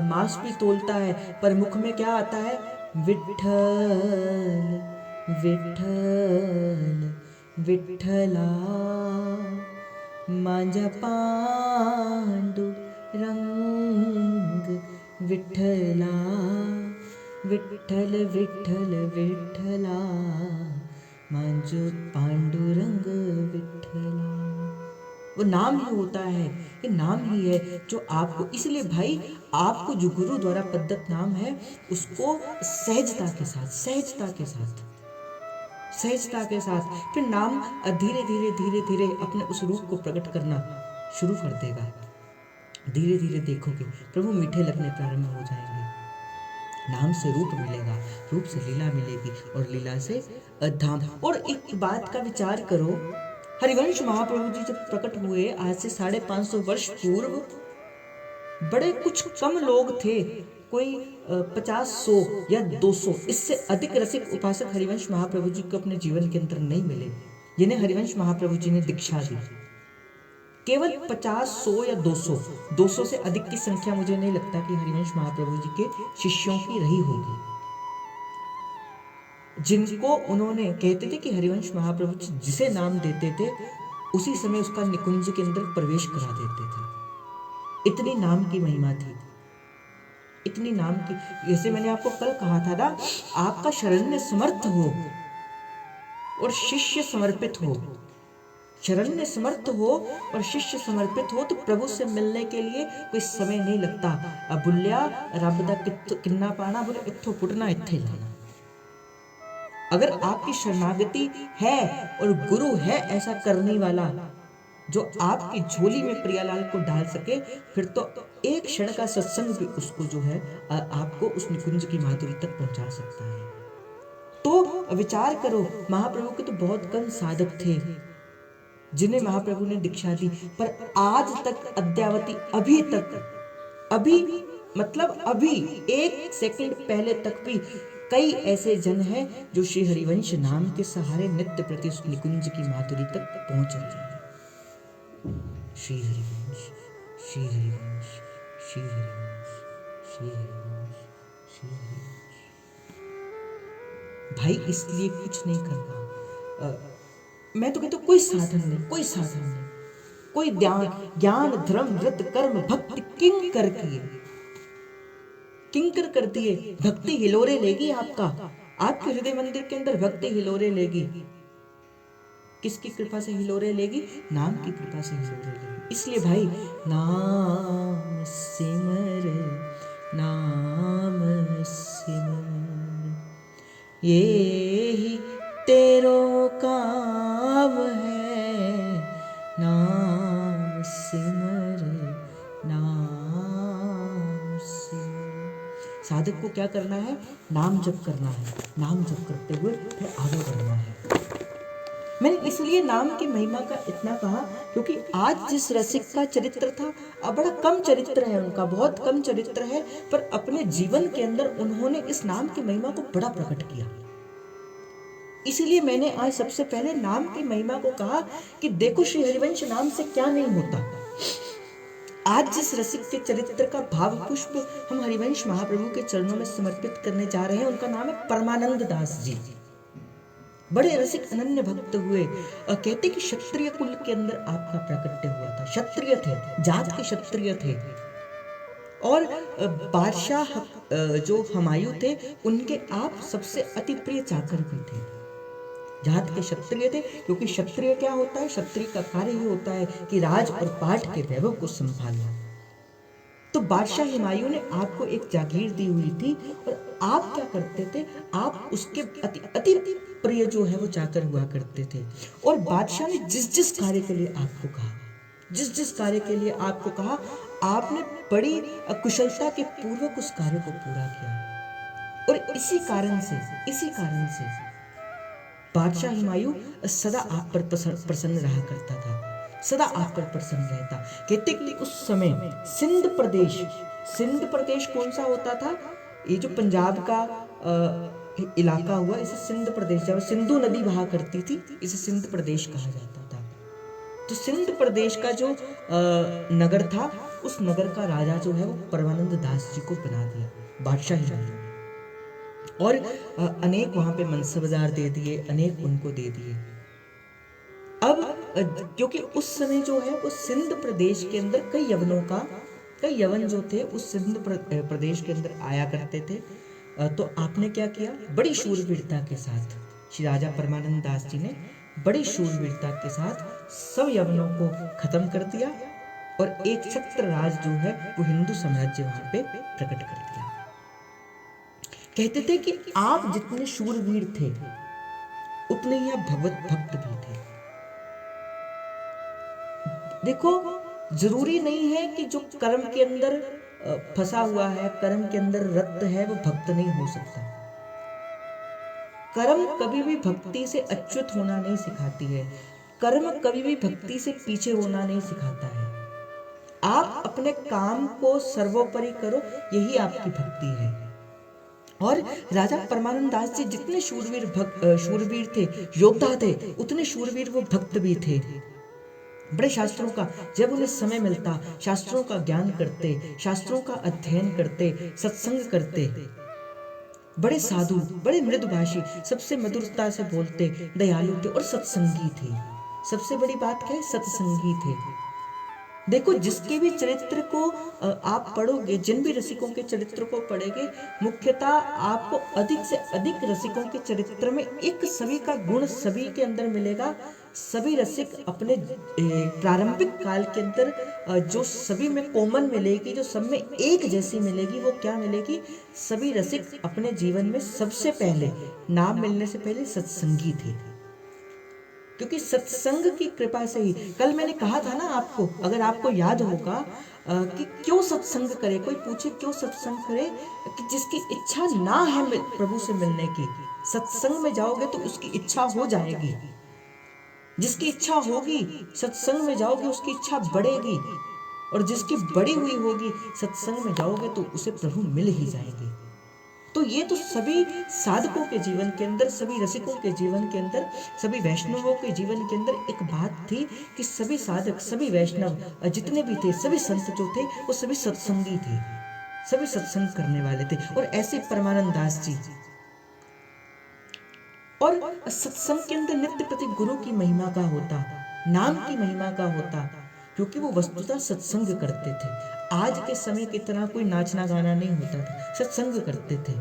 मांस भी तोलता है, पर मुख में क्या आता है? विठ्ठल विठ्ठल विठ्ठला माझा पांडुरंग विठ्ठला विठ्ठल विठ्ठल विठ्ठला माझो पांडुरंग विठ्ठला। वो नाम ही होता है, ये नाम ही है जो आपको, इसलिए भाई आपको जो गुरु द्वारा प्रदत्त नाम है उसको सहजता के साथ सहजता के साथ सहजता के साथ फिर नाम धीरे धीरे धीरे धीरे अपने उस रूप को प्रकट करना शुरू कर देगा। धीरे धीरे देखोगे प्रभु मीठे लगने प्रारंभ हो जाएंगे। नाम से रूप मिलेगा, रूप से लीला मिलेगी और लीला से धाम। और एक बात का विचार करो, हरिवंश महाप्रभु जी जब प्रकट हुए आज से 550 वर्ष पूर्व, बड़े कुछ कम लोग थे, कोई 50, 100 या 200, इससे अधिक रसिक उपासक हरिवंश महाप्रभु जी को अपने जीवन के अंदर नहीं मिले जिन्हें हरिवंश महाप्रभु जी ने दीक्षा दी। केवल 50, 100 या 200 से अधिक की संख्या मुझे नहीं लगता कि हरिवंश महाप्रभु जी के शिष्यों की रही होगी, जिनको उन्होंने कहते थे कि हरिवंश महाप्रभु जी जिसे नाम देते थे उसी समय उसका निकुंज के अंदर प्रवेश करा देते थे। इतनी नाम की महिमा थी, इतनी नाम की। जैसे मैंने आपको कल कहा था ना, आपका शरण्य समर्थ हो और शिष्य समर्पित हो, शरण्य समर्थ हो और शिष्य समर्पित हो तो प्रभु से मिलने के लिए कोई समय नहीं लगता। अब बुल्लिया रब दा किन्ना पाना, बोले इत्थों पुटना इत्थे लाना। अगर आपकी शरणागति है और गुरु है ऐसा करने वाला जो आपकी झोली में प्रियालाल को डाल सके, फिर तो एक क्षण का सत्संग भी उसको जो है आपको उस निकुंज की माधुरी तक पहुंचा सकता है। तो विचार करो, महाप्रभु के तो बहुत कम साधक थे जिन्हें महाप्रभु ने दीक्षा दी, पर आज तक अद्यावधि अभी मतलब अभी एक सेकंड पहले तक भी कई ऐसे जन हैं जो श्री हरिवंश नाम के सहारे नित्य प्रति उस निकुंज की माधुरी तक पहुंच रहे हैं। श्री हरिवंश श्री हरिवंश श्री हरिवंश श्री हरिवंश श्री हरिवंश। भाई इसलिए कुछ नहीं करना। मैं तो कहता हूं कोई साधन नहीं, कोई साधन नहीं, कोई ज्ञान धर्म व्रत कर्म भक्ति किंकर किए, किंकर कर दिए। भक्ति हिलोरे लेगी आपका, आपके हृदय मंदिर के अंदर भक्ति हिलोरे लेगी। किसकी कृपा से हिलोरे लेगी? नाम की कृपा से हिलोरे लेगी। इसलिए भाई नाम सिमर नाम सिमर, ये ही तेरो काम है। नाम सिमर नाम सिमर। साधक को क्या करना है? नाम जप करना है, नाम जप करते हुए फिर आगे बढ़ना है। मैंने इसलिए नाम की महिमा का इतना कहा क्योंकि आज जिस रसिक का चरित्र था, अब बड़ा कम चरित्र है उनका, बहुत कम चरित्र है, पर अपने जीवन के अंदर उन्होंने इस नाम की महिमा को बड़ा प्रकट किया। इसीलिए मैंने आज सबसे पहले नाम की महिमा को कहा कि देखो श्री हरिवंश नाम से क्या नहीं होता। आज जिस रसिक के चरित्र का भाव पुष्प हम हरिवंश महाप्रभु के चरणों में समर्पित करने जा रहे हैं, उनका नाम है परमानंद दास जी। बड़े रसिक अनन्य भक्त हुए। कहते कि क्षत्रिय कुल के अंदर आपका प्राकट्य हुआ था, क्षत्रिय थे, जात के क्षत्रिय थे, और बादशाह जो हुमायूं थे उनके आप सबसे अति प्रिय चाकर भी थे। जहाँ के क्षत्रिय थे, क्योंकि क्षत्रिय क्या होता है, क्षत्रिय का कार्य ही होता है कि राज और पाट के वैभव को संभालना। तो बादशाह हुमायूं ने आपको एक जागीर दी हुई थी और आप क्या करते थे, आप उसके अति अति प्रिय जो है वो चाकर हुआ करते थे। और बादशाह ने जिस जिस कार्य के लिए आपको कहा, जिस जिस कार्य के लिए आपको कहा, आपने बड़ी कुशलता के पूर्वक उस कार्य को पूरा किया। और इसी कारण से बादशाह हुमायूं सदा आप पर प्रसन्न रहा करता था, सदा आप पर प्रसन्न रहता। कहते कि उस समय सिंध प्रदेश कौन सा होता था, ये जो पंजाब का इलाका हुआ, इसे सिंध प्रदेश, जब सिंधु नदी बहा करती थी इसे सिंध प्रदेश कहा जाता था। तो सिंध प्रदेश का जो नगर था, उस नगर का राजा जो है वो परमानंद दास जी को बना दिया बादशाह हुमायूं, और अनेक वहां पे मनसबदार दे दिए, अनेक उनको दे दिए। अब क्योंकि उस समय जो है वो सिंध प्रदेश के अंदर कई यवन जो थे उस सिंध प्रदेश के अंदर आया करते थे। तो आपने क्या किया, बड़ी शूरवीरता के साथ श्री राजा परमानंद दास जी ने बड़ी शूरवीरता के साथ सब यवनों को खत्म कर दिया और एक छत्र राज जो है वो हिंदू साम्राज्य वहां पे प्रकट कर दिया। कहते थे कि आप जितने शूरवीर थे उतने ही आप भगवत भक्त भी थे। देखो, जरूरी नहीं है कि जो कर्म के अंदर फंसा हुआ है, कर्म के अंदर रत है, वो भक्त नहीं हो सकता। कर्म कभी भी भक्ति से अच्युत होना नहीं सिखाती है, कर्म कभी भी भक्ति से पीछे होना नहीं सिखाता है। आप अपने काम को सर्वोपरि करो, यही आपकी भक्ति है। और राजा परमानंद दास जी जितने शूरवीर थे, योद्धा थे, उतने शूरवीर वो भक्त भी थे। बड़े शास्त्रों का जब उन्हें समय मिलता, शास्त्रों का ज्ञान करते, शास्त्रों का अध्ययन करते, सत्संग करते। बड़े साधु, बड़े मृदुभाषी, सबसे मधुरता से बोलते, दयालु थे और सत्संगी थे। सबसे बड़ी बात क्या है, सत्संगी थे। देखो, जिसके भी चरित्र को आप पढ़ोगे, जिन भी रसिकों के चरित्र को पढ़ेंगे, मुख्यतः आपको अधिक से अधिक रसिकों के चरित्र में एक सभी का गुण सभी के अंदर मिलेगा। सभी रसिक अपने प्रारंभिक काल के अंदर जो सभी में कॉमन मिलेगी, जो सब में एक जैसी मिलेगी, वो क्या मिलेगी, सभी रसिक अपने जीवन में सबसे पहले, नाम मिलने से पहले सत्संगी थे। क्योंकि सत्संग की कृपा से ही, कल मैंने कहा था ना आपको, अगर आपको याद होगा कि क्यों सत्संग करे, कोई पूछे क्यों सत्संग करे, कि जिसकी इच्छा ना है प्रभु से मिलने की, सत्संग में जाओगे तो उसकी इच्छा हो जाएगी। जिसकी इच्छा होगी, सत्संग में जाओगे उसकी इच्छा बढ़ेगी, और जिसकी बड़ी हुई होगी, सत्संग में जाओगे तो उसे प्रभु मिल ही जाएंगे। तो ये तो सभी साधकों के जीवन के अंदर, सभी रसिकों के जीवन के अंदर, सभी वैष्णवों के जीवन के अंदर एक बात थी कि सभी साधक, सभी वैष्णव जितने भी थे, सभी संत जो थे, वो सभी सत्संगी थे, सभी सत्संग करने वाले थे। और ऐसे परमानंद दास जी, और सत्संग के अंदर नित्य प्रति गुरु की महिमा का होता, नाम की महिमा का होता, क्योंकि वो वस्तुतः सत्संग करते थे। आज के समय की तरह कोई नाचना गाना नहीं होता था, सत्संग करते थे।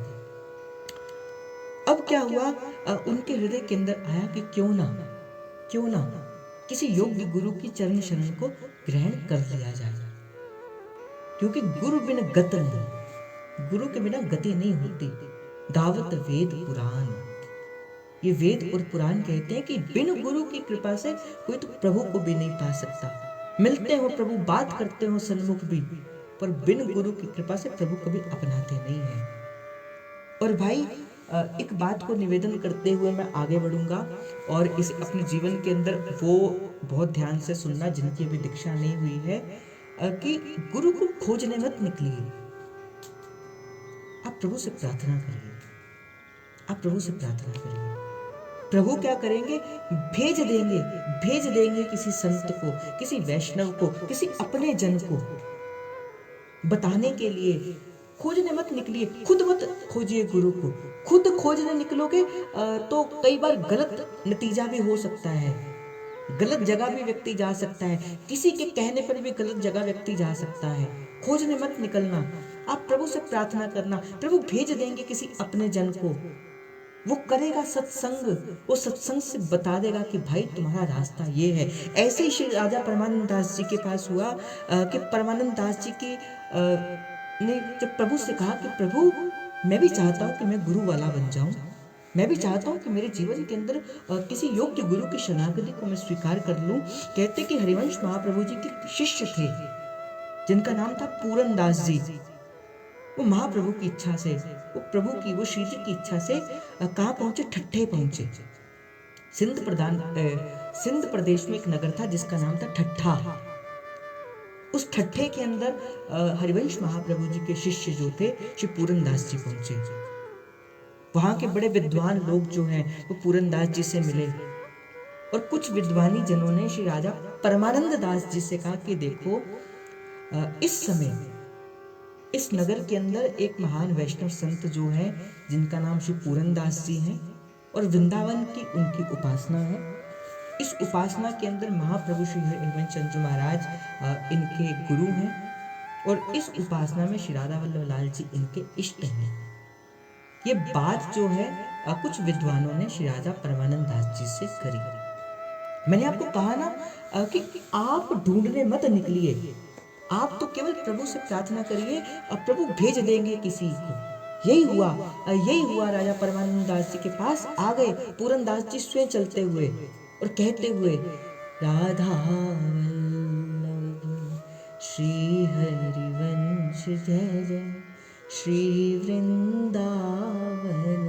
अब क्या हुआ, उनके हृदय के अंदर आया कि क्यों ना किसी योग्य गुरु की चरण शरण को ग्रहण कर लिया जाए, क्योंकि गुरु बिन गत नहीं, गुरु के बिना गति नहीं होती। दावत वेद पुराण, ये वेद और पुराण कहते हैं कि बिन गुरु की कृपा से कोई तो प्रभु को भी नहीं पा सकता। मिलते हो प्रभु, बात करते हो सन्मुख भी, पर बिन गुरु की कृपा से प्रभु कभी अपनाते नहीं है। और भाई, एक बात को निवेदन करते हुए मैं आगे बढ़ूंगा, और इसे अपने जीवन के अंदर वो बहुत ध्यान से सुनना जिनकी अभी दीक्षा नहीं हुई है, कि गुरु को खोजने मत निकलिए। आप प्रभु से प्रार्थना करिए, आप प्रभु से प्रार्थना करिए। प्रभु क्या करेंगे, भेज देंगे किसी संत को, किसी वैष्णव को, किसी अपने जन को बताने के लिए। खोजने मत निकलिए, खुद मत खोजिए गुरु को। खुद खोजने निकलोगे तो कई बार गलत नतीजा भी हो सकता है, गलत जगह भी व्यक्ति जा सकता है, किसी के कहने पर भी गलत जगह व्यक्ति जा सकता है। खोजने मत निकलना, आप प्रभु से प्रार्थना करना, प्रभु भेज देंगे किसी अपने जन को, वो करेगा सत्संग, वो सत्संग से बता देगा कि भाई तुम्हारा रास्ता ये है। ऐसे ही श्री राजा परमानंद दास जी के पास हुआ कि परमानंद दास जी की ने जब प्रभु से कहा कि प्रभु मैं भी चाहता हूँ कि मैं गुरु वाला बन जाऊं, मैं भी चाहता हूँ कि मेरे जीवन के अंदर किसी योग्य गुरु की शरणागति को मैं स्वीकार कर लूं। कहते कि हरिवंश महाप्रभु जी के शिष्य थे जिनका नाम था पूरन दास जी। वो महाप्रभु की इच्छा से, वो प्रभु की, वो श्री जी की इच्छा से कहाँ पहुंचे? ठट्ठे पहुंचे। सिंध प्रदेश में एक नगर था जिसका नाम था ठट्ठा। उस ठट्ठे के अंदर हरिवंश महाप्रभु जी के शिष्य जो थे श्री पूरन दास जी पहुंचे। वहां के बड़े विद्वान लोग जो हैं वो पूरन दास जी से मिले और कुछ विद्वानी जनों ने श्री राजा परमानंद दास जी से कहा कि देखो इस समय इस नगर के अंदर एक महान वैष्णव संत जो है जिनका नाम श्री पूरन दास जी हैं और वृंदावन की उनकी उपासना है। इस उपासना के अंदर महाप्रभु श्री हरिवंश चंद्र महाराज इनके गुरु हैं और इस उपासना में श्री राधा वल्लभ लाल जी इनके इष्ट हैं। ये बात जो है कुछ विद्वानों ने श्री राजा परमानंद दास जी से करी। मैंने आपको कहा ना कि आप ढूंढने मत निकलिए, आप तो केवल प्रभु से प्रार्थना करिए और प्रभु भेज देंगे किसी को। यही हुआ। राजा परमानंद दास जी के पास आ गए पूरन दास जी स्वयं चलते हुए और कहते हुए राधा वल्लभ श्री हरिवंश जय जय, श्री वृंदावन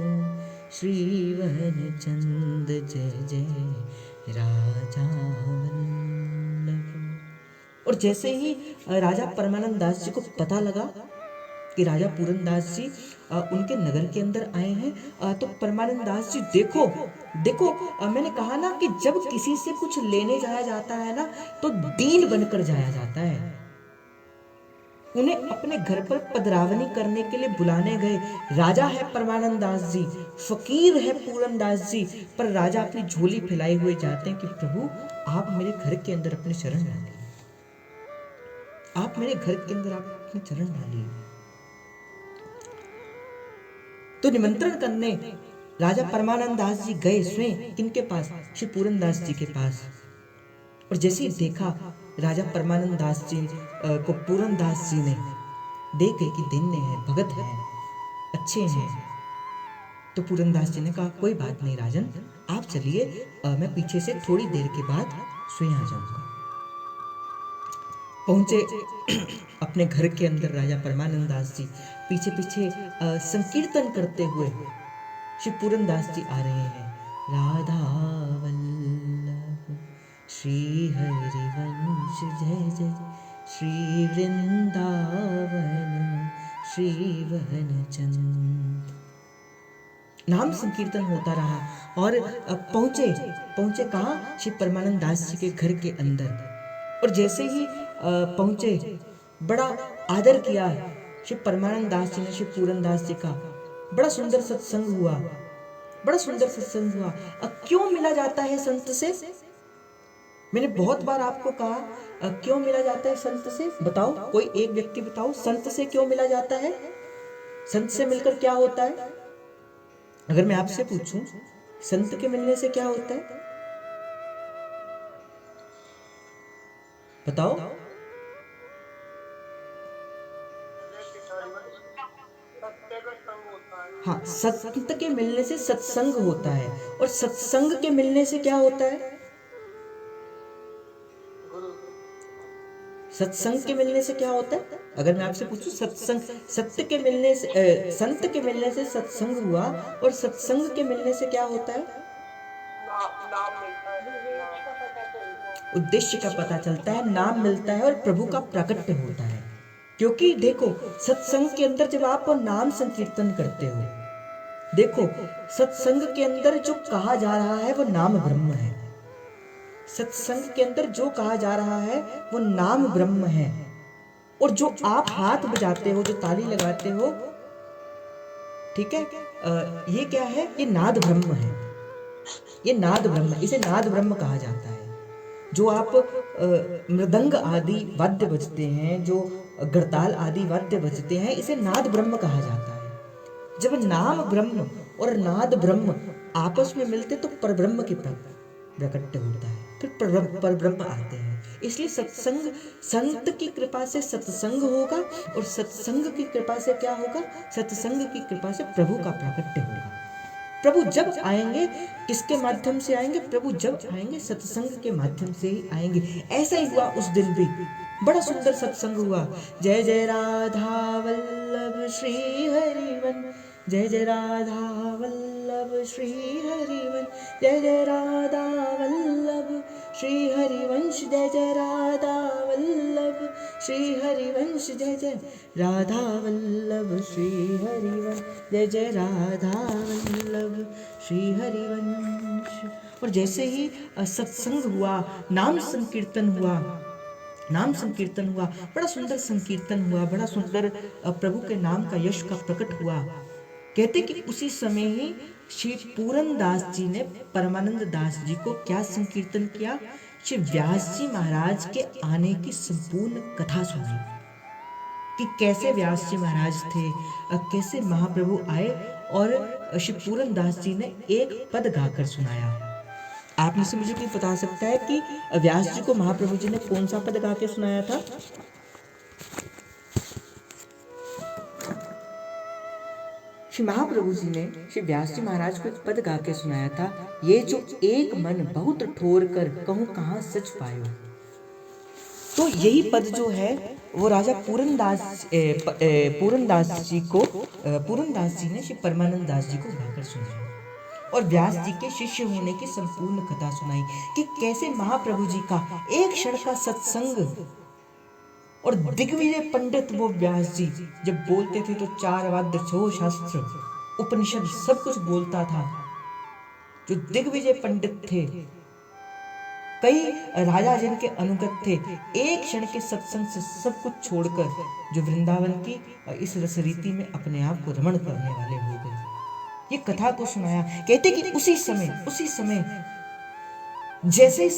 श्रीवन चंद जय जय राजा वल्लभ। और जैसे ही राजा परमानंद दास जी को पता लगा कि राजा पूरन दास जी उनके नगर के अंदर आए हैं तो परमानंद दास जी देखो मैंने कहा ना कि जब किसी से कुछ लेने जाया जाता है ना तो दीन बनकर जाया जाता है। उन्हें अपने घर पर पधरावनी करने के लिए बुलाने गए। राजा है परमानंद दास जी, फकीर है पूरन दास जी, पर राजा अपनी झोली फैलाए हुए जाते हैं कि प्रभु आप मेरे घर के अंदर अपनी शरण डालिए, आप मेरे घर के अंदर आप अपनी चरण डालिए। तो निमंत्रण करने राजा परमानंद दास जी गए स्वयं किनके पास? श्री पूरन दास जी के पास। और जैसे ही देखा राजा परमानंद दास जी को पूरन दास जी ने देखे कि दिन हैं, भगत हैं, अच्छे हैं, तो पूरन दास जी ने कहा कोई बात नहीं राजन, आप चलिए, मैं पीछे से थोड़ी देर के बाद स्वयं आ जाऊंगा। पहुंचे अपने घर के अंदर राजा परमानंद दास जी पीछे पीछे संकीर्तन करते हुए श्री पूरन दास जी आ रहे हैं। राधा वल्लभ श्री हरिवंश जय जय, श्री वृंदावन श्रीवन चंद। नाम संकीर्तन होता रहा और पहुंचे कहाँ? श्री परमानंद दास जी के घर के अंदर। और जैसे ही पहुंचे बड़ा आदर किया श्री परमानंद दास जी ने श्री पूरन दास जी का। बड़ा सुंदर सत्संग हुआ, बड़ा सुंदर सत्संग हुआ। क्यों मिला जाता है संत से? मैंने बहुत बार आपको कहा क्यों मिला जाता है संत से? बताओ, कोई एक व्यक्ति बताओ, संत से क्यों मिला जाता है? संत से मिलकर क्या होता है? अगर मैं आपसे पूछूं संत के मिलने से क्या होता है, बताओ। हाँ, संत के मिलने से सत्संग होता है और सत्संग के मिलने से क्या होता है? सत्संग के मिलने से क्या होता है? अगर मैं आपसे पूछूं सत्संग, सत्य के मिलने से संत के मिलने से सत्संग हुआ और सत्संग के मिलने से क्या होता है? उद्देश्य का पता चलता है, नाम मिलता है और प्रभु का प्रकट होता है। क्योंकि देखो सत्संग के अंदर जब आप नाम संकीर्तन करते हो, देखो सत्संग के अंदर जो कहा जा रहा है वो नाम ब्रह्म है। सत्संग के अंदर जो कहा जा रहा है वो नाम ब्रह्म है। और जो आप हाथ बजाते हो, जो ताली लगाते हो, ठीक है, ये क्या है? ये नाद ब्रह्म है, ये नाद ब्रह्म, इसे नाद ब्रह्म कहा जाता है। जो आप मृदंग आदि वाद्य बजते हैं, जो गड़ताल आदि वाद्य बजते हैं, इसे नाद ब्रह्म कहा जाता है। जब नाम ब्रह्म और नाद ब्रह्म आपस में मिलते तो परब्रह्म की प्रकट होता है, फिर परब्रह्म आते हैं। इसलिए सत्संग, संत की कृपा से सत्संग होगा, और सत्संग की कृपा से क्या होगा? सत्संग की कृपा से प्रभु का प्राकट्य होगा। प्रभु जब आएंगे किसके माध्यम से आएंगे? प्रभु जब आएंगे सत्संग के माध्यम से ही आएंगे। ऐसा ही हुआ उस दिन भी, बड़ा सुंदर सत्संग हुआ। जय जय राधा वल्लभ श्री हरिवन, जय जय राधा वल्लभ श्री हरिवन, जय जय राधा वल्लभ श्री हरिवंश, जय जय राधा वल्लभ श्री हरिवंश, जय जय राधा वल्लभ श्री हरिवंश, जय जय राधा वल्लभ श्री हरिवंश। और जैसे ही सत्संग हुआ, नाम संकीर्तन हुआ, नाम संकीर्तन हुआ, बड़ा सुंदर संकीर्तन हुआ, बड़ा सुंदर प्रभु के नाम का यश का प्रकट हुआ। कहते कि उसी समय ही श्री पूरन दास जी ने परमानंद दास जी को क्या संकीर्तन किया? श्री व्यास जी महाराज के आने की संपूर्ण कथा सुनी कि कैसे व्यास जी महाराज थे, कैसे महाप्रभु आए, और श्री पूरन दास जी ने एक पद गाकर सुनाया। आप में से मुझे कोई बता सकता है कि व्यास जी को महाप्रभु जी ने कौन सा पद गा के सुनाया था? श्री महाप्रभु जी ने श्री व्यास जी महाराज को एक पद गा के सुनाया था, ये जो एक मन बहुत ठोर कर कहूँ कहाँ सच पायो। तो यही पद जो है वो राजा पूरन दास जी ने श्री परमानंद दास जी को गाकर सुनाया, और व्यास जी के शिष्य होने की संपूर्ण कथा सुनाई कि कैसे महाप्रभु जी का एक क्षण का सत्संग, और दिग्विजय पंडित वो व्यास जी जब बोलते थे तो 4 वाद्य, 6 शास्त्र, उपनिषद सब कुछ बोलता था। जो दिग्विजय पंडित थे, कई राजा जिनके अनुगत थे, एक क्षण के सत्संग से सब कुछ छोड़कर जो वृंदावन की इस रसरीति में अपने आप को रमण करने वाले हो गए। ये कथा को सुनाया। कहते कि उसी समय जैसे ही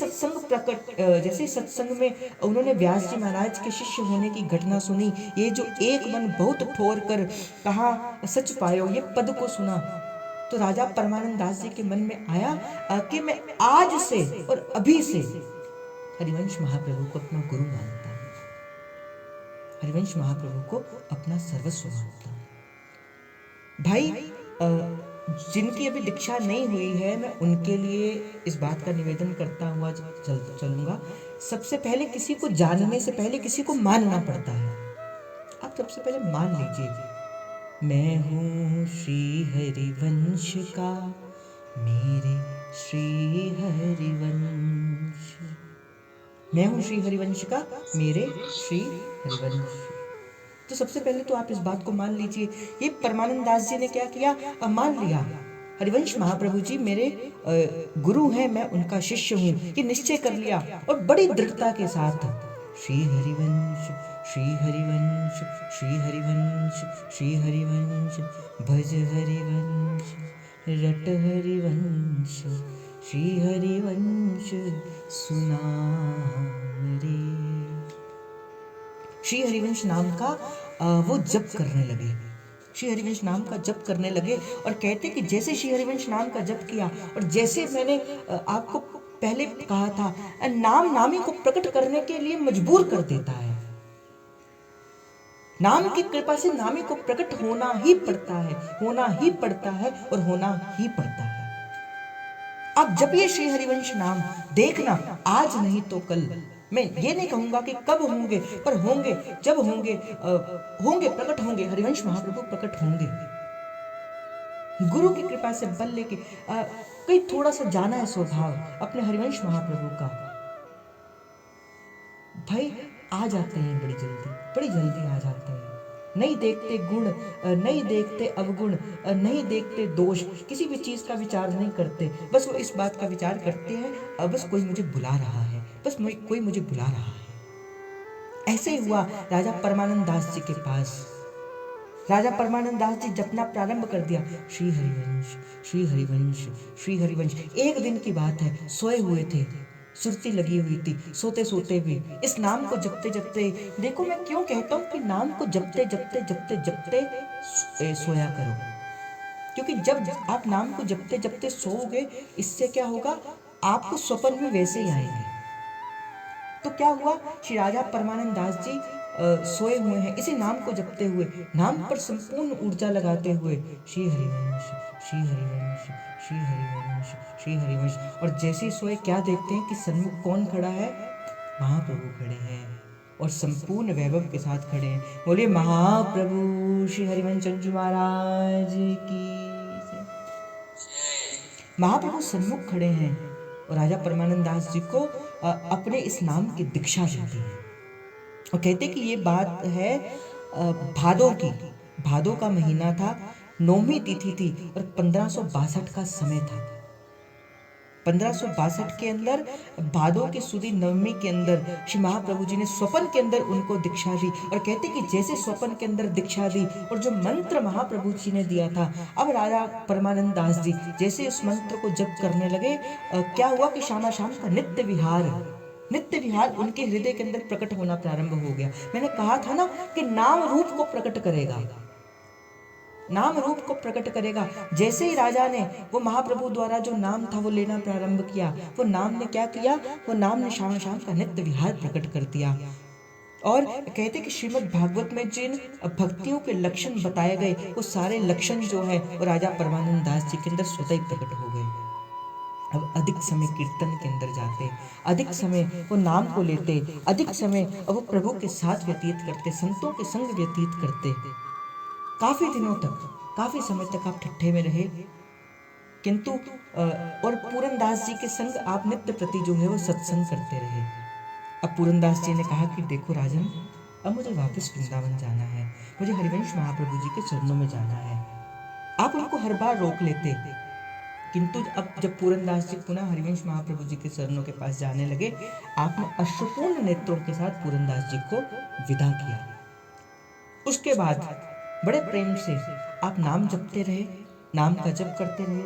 सत्संग में उन्होंने व्यास जी महाराज के शिष्य होने की घटना सुनी, ये जो एक मन बहुत ठोर कर कहा सच पायो, ये पद को सुना, तो राजा परमानंद दास जी के मन में आया कि मैं आज से और अभी से हरिवंश महाप्रभु को अपना गुरु मानता हूं, हरिवंश महाप्रभु को अपना सर्वस्व मानता हूं। भाई जिनकी अभी दीक्षा नहीं हुई है, मैं उनके लिए इस बात का निवेदन करता हुआ चलूंगा। सबसे पहले किसी को जानने से पहले किसी को मानना पड़ता है। आप सबसे पहले मान लीजिए, मैं हूँ श्री हरिवंश का, मेरे श्री हरिवंश, मैं हूँ श्री हरिवंश का, मेरे श्री हरिवंश। तो सबसे पहले तो आप इस बात को मान लीजिए। ये परमानंद दास जी ने क्या किया? मान लिया, हरिवंश महाप्रभु जी मेरे गुरु हैं, मैं उनका शिष्य हूँ, ये निश्चय कर लिया, और बड़ी दृढ़ता के साथ श्री हरिवंश, श्री हरिवंश, श्री हरिवंश, श्री हरिवंश, भज हरिवंश, रट हरिवंश, श्री हरिवंश सुना रे। श्री हरिवंश नाम का वो जप करने लगे, श्री हरिवंश नाम का जप करने लगे। और कहते कि जैसे श्री हरिवंश नाम का जप किया, और जैसे मैंने आपको पहले कहा था, नाम नामी को प्रकट करने के लिए मजबूर कर देता है। नाम की कृपा से नामी को प्रकट होना ही पड़ता है, होना ही पड़ता है, और होना ही पड़ता है। अब जब ये श्री हरिवंश नाम देखना, आज नहीं तो कल, मैं ये नहीं कहूंगा कि कब होंगे, पर होंगे, जब होंगे होंगे, प्रकट होंगे, हरिवंश महाप्रभु प्रकट होंगे। गुरु की कृपा से बल लेके कहीं थोड़ा सा जाना है स्वभाव अपने हरिवंश महाप्रभु का, भाई आ जाते हैं बड़ी जल्दी आ जाते हैं। नहीं देखते गुण, नहीं देखते अवगुण, नहीं देखते दोष, किसी भी चीज का विचार नहीं करते, बस वो इस बात का विचार करते हैं बस कोई मुझे बुला रहा है, बस कोई मुझे बुला रहा है। ऐसे ही हुआ राजा परमानंद दास जी के पास। राजा परमानंद दास जी जपना प्रारंभ कर दिया, श्री हरिवंश, श्री हरिवंश, श्री हरिवंश। एक दिन की बात है, सोए हुए थे, सुरती लगी हुई थी, सोते सोते भी इस नाम को जपते जपते। देखो मैं क्यों कहता हूँ कि नाम को जपते जपते जपते जपते सोया करो, क्योंकि जब आप नाम को जपते जपते सोओगे, इससे क्या होगा, आपको स्वप्न भी वैसे ही आएंगे। तो क्या हुआ, श्री राजा परमानंद दास जी सोए हुए हैं, इसी नाम को जपते हुए, नाम पर संपूर्ण ऊर्जा लगाते हुए, श्री हरिवंश श्री हरिवंश श्री हरिवंश श्री हरिवंश। और जैसे ही सोए, क्या देखते हैं कि सन्मुख कौन खड़ा है, महाप्रभु खड़े हैं और संपूर्ण वैभव के साथ खड़े हैं। बोलिए महाप्रभु श्री हरिवंश चंद्र महाराज की। महाप्रभु सन्मुख खड़े हैं और राजा परमानंद दास जी को अपने इस नाम की दीक्षा देती है और कहते कि ये बात है भादो की, भादो का महीना था, 9वीं तिथि थी और 1562 का समय था। 1562 के अंदर भादो की सुदी 9वीं के अंदर श्री महाप्रभु जी ने स्वप्न के अंदर उनको दीक्षा दी। और कहते कि जैसे स्वप्न के अंदर दीक्षा दी और जो मंत्र महाप्रभु जी ने दिया था, अब राजा परमानंद दास जी जैसे उस मंत्र को जप करने लगे, क्या हुआ कि शाम शाम का नित्य विहार उनके हृदय के अंदर प्रकट होना प्रारंभ हो गया। मैंने कहा था ना कि नाम रूप को प्रकट करेगा, नाम रूप को प्रकट करेगा। जैसे ही राजा ने वो महाप्रभु द्वारा जो नाम था वो लेना प्रारंभ किया, वो नाम ने क्या किया, वो नाम ने शाम शाम का नित्य विहार प्रकट कर दिया। और कहते कि श्रीमद् भागवत में जिन भक्तियों के लक्षण बताए गए, वो सारे लक्षण जो है वो राजा परमानंद दास जी के अंदर स्वतः ही प्रकट हो गए। अब अधिक समय कीर्तन के अंदर जाते, अधिक समय वो नाम को लेते, अधिक समय वो प्रभु के साथ व्यतीत करते, संतों के संग व्यतीत करते। काफी दिनों तक, काफी समय तक आप ठट्ठे में रहे, किंतु और पूरनदास जी के संग आप नित्य प्रति जो है वो सत्संग करते रहे। अब पूरनदास जी ने कहा कि देखो राजन, अब मुझे वापस वृंदावन जाना है, मुझे हरिवंश महाप्रभु जी के चरणों में जाना है। आप उनको हर बार रोक लेते, किंतु अब जब पूरनदास जी पुनः हरिवंश महाप्रभु जी के चरणों के पास जाने लगे, आपने अश्रुपूर्ण नेत्रों के साथ पूरनदास जी को विदा किया। उसके बाद बड़े प्रेम से आप नाम जपते रहे, नाम का जप करते रहे,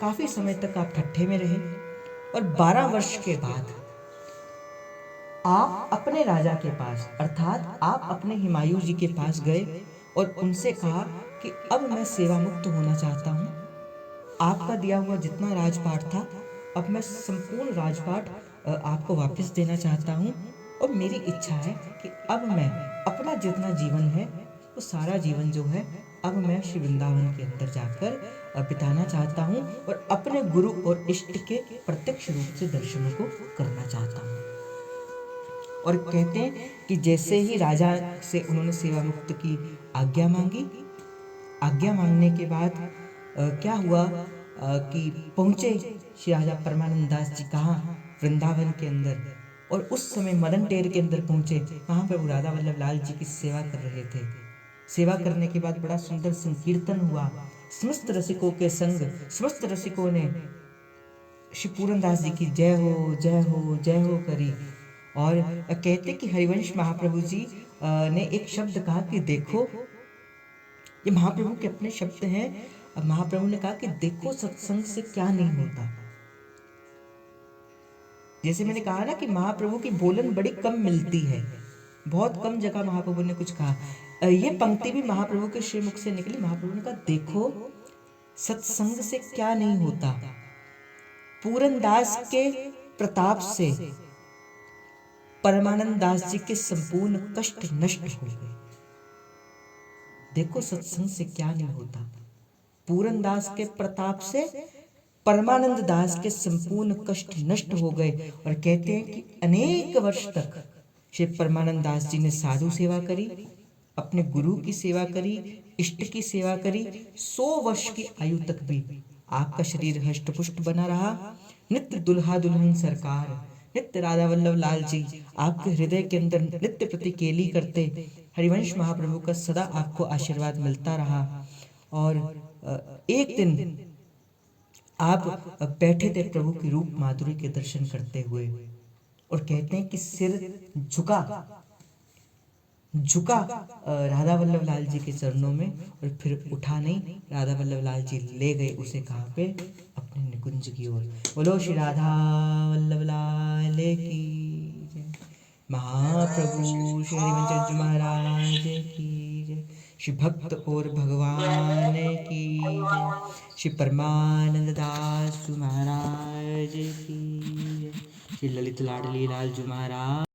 काफी समय तक आप ठट्ठे में रहे। और 12 वर्ष के बाद आप अपने राजा के पास, अर्थात आप अपने हिमायू जी के पास गए और उनसे कहा कि अब मैं सेवा मुक्त होना चाहता हूँ, आपका दिया हुआ जितना राजपाट था, अब मैं संपूर्ण राजपाट आपको वापस देना चाहता हूँ। और मेरी इच्छा है कि अब मैं अपना जितना जीवन है वो सारा जीवन जो है अब मैं श्री वृंदावन के अंदर जाकर बिताना चाहता हूँ और अपने गुरु और इष्ट के प्रत्यक्ष रूप से दर्शनों को करना चाहता हूँ। और कहते हैं कि जैसे ही राजा से उन्होंने सेवा मुक्त की आज्ञा मांगी, आज्ञा मांगने के बाद क्या हुआ कि पहुंचे श्री राजा परमानंद दास जी कहाँ, वृंदावन के अंदर। और उस समय मदन टेर के अंदर पहुंचे, वहां प्रभु राधा वल्लभ लाल जी की सेवा कर रहे थे। सेवा करने के बाद बड़ा सुंदर संकीर्तन हुआ, समस्त रसिकों के संग समस्त रसिकों ने श्री पूरनदास जी की जय हो जय हो जय हो करी। और कहते कि हरिवंश महाप्रभु जी ने एक शब्द कहा कि देखो, ये महाप्रभु के अपने शब्द हैं। महाप्रभु ने कहा कि देखो सत्संग से क्या नहीं होता। जैसे मैंने कहा ना कि महाप्रभु की बोलन बड़ी कम मिलती है, बहुत कम जगह महाप्रभु ने कुछ कहा। ये पंक्ति भी महाप्रभु के श्रीमुख से निकली। महाप्रभु ने कहा देखो सत्संग से क्या नहीं होता, पूरनदास के प्रताप से परमानंद दास जी के संपूर्ण कष्ट नष्ट हो गए। देखो सत्संग से क्या नहीं होता, पूरनदास के प्रताप से परमानंद दास के संपूर्ण कष्ट नष्ट हो गए। और कहते हैं कि अनेक वर्ष तक श्री परमानंद दास जी ने साधु सेवा करी, अपने गुरु की सेवा करी, इष्ट की सेवा करी। 100 वर्ष की आयु तक भी आपका शरीर हष्टपुष्ट बना रहा। नित्य दुल्हा दुल्हन सरकार, नित्य राधा वल्लभ लाल जी आपके हृदय के अंदर नित्य प्रति केली करते। हरिवंश महाप्रभु का सदा आपको आशीर्वाद मिलता रहा। और एक दिन आप बैठे थे प्रभु की रूप माधुरी के दर्शन करते हुए, और कहते हैं कि सिर झुका, झुका राधा वल्लभ लाल जी के चरणों में, और फिर उठा नहीं, राधा वल्लभ लाल जी ले गए उसे कहाँ पे, अपने निकुंज की ओर। बोलो श्री राधा वल्लभ लाल की जय। महाप्रभु श्री हरिवंश महाराज की जय। श्री भक्त और भगवान की जय। श्री परमानंद दास महाराज की जय। श्री ललित लाडली लाल जी महाराज।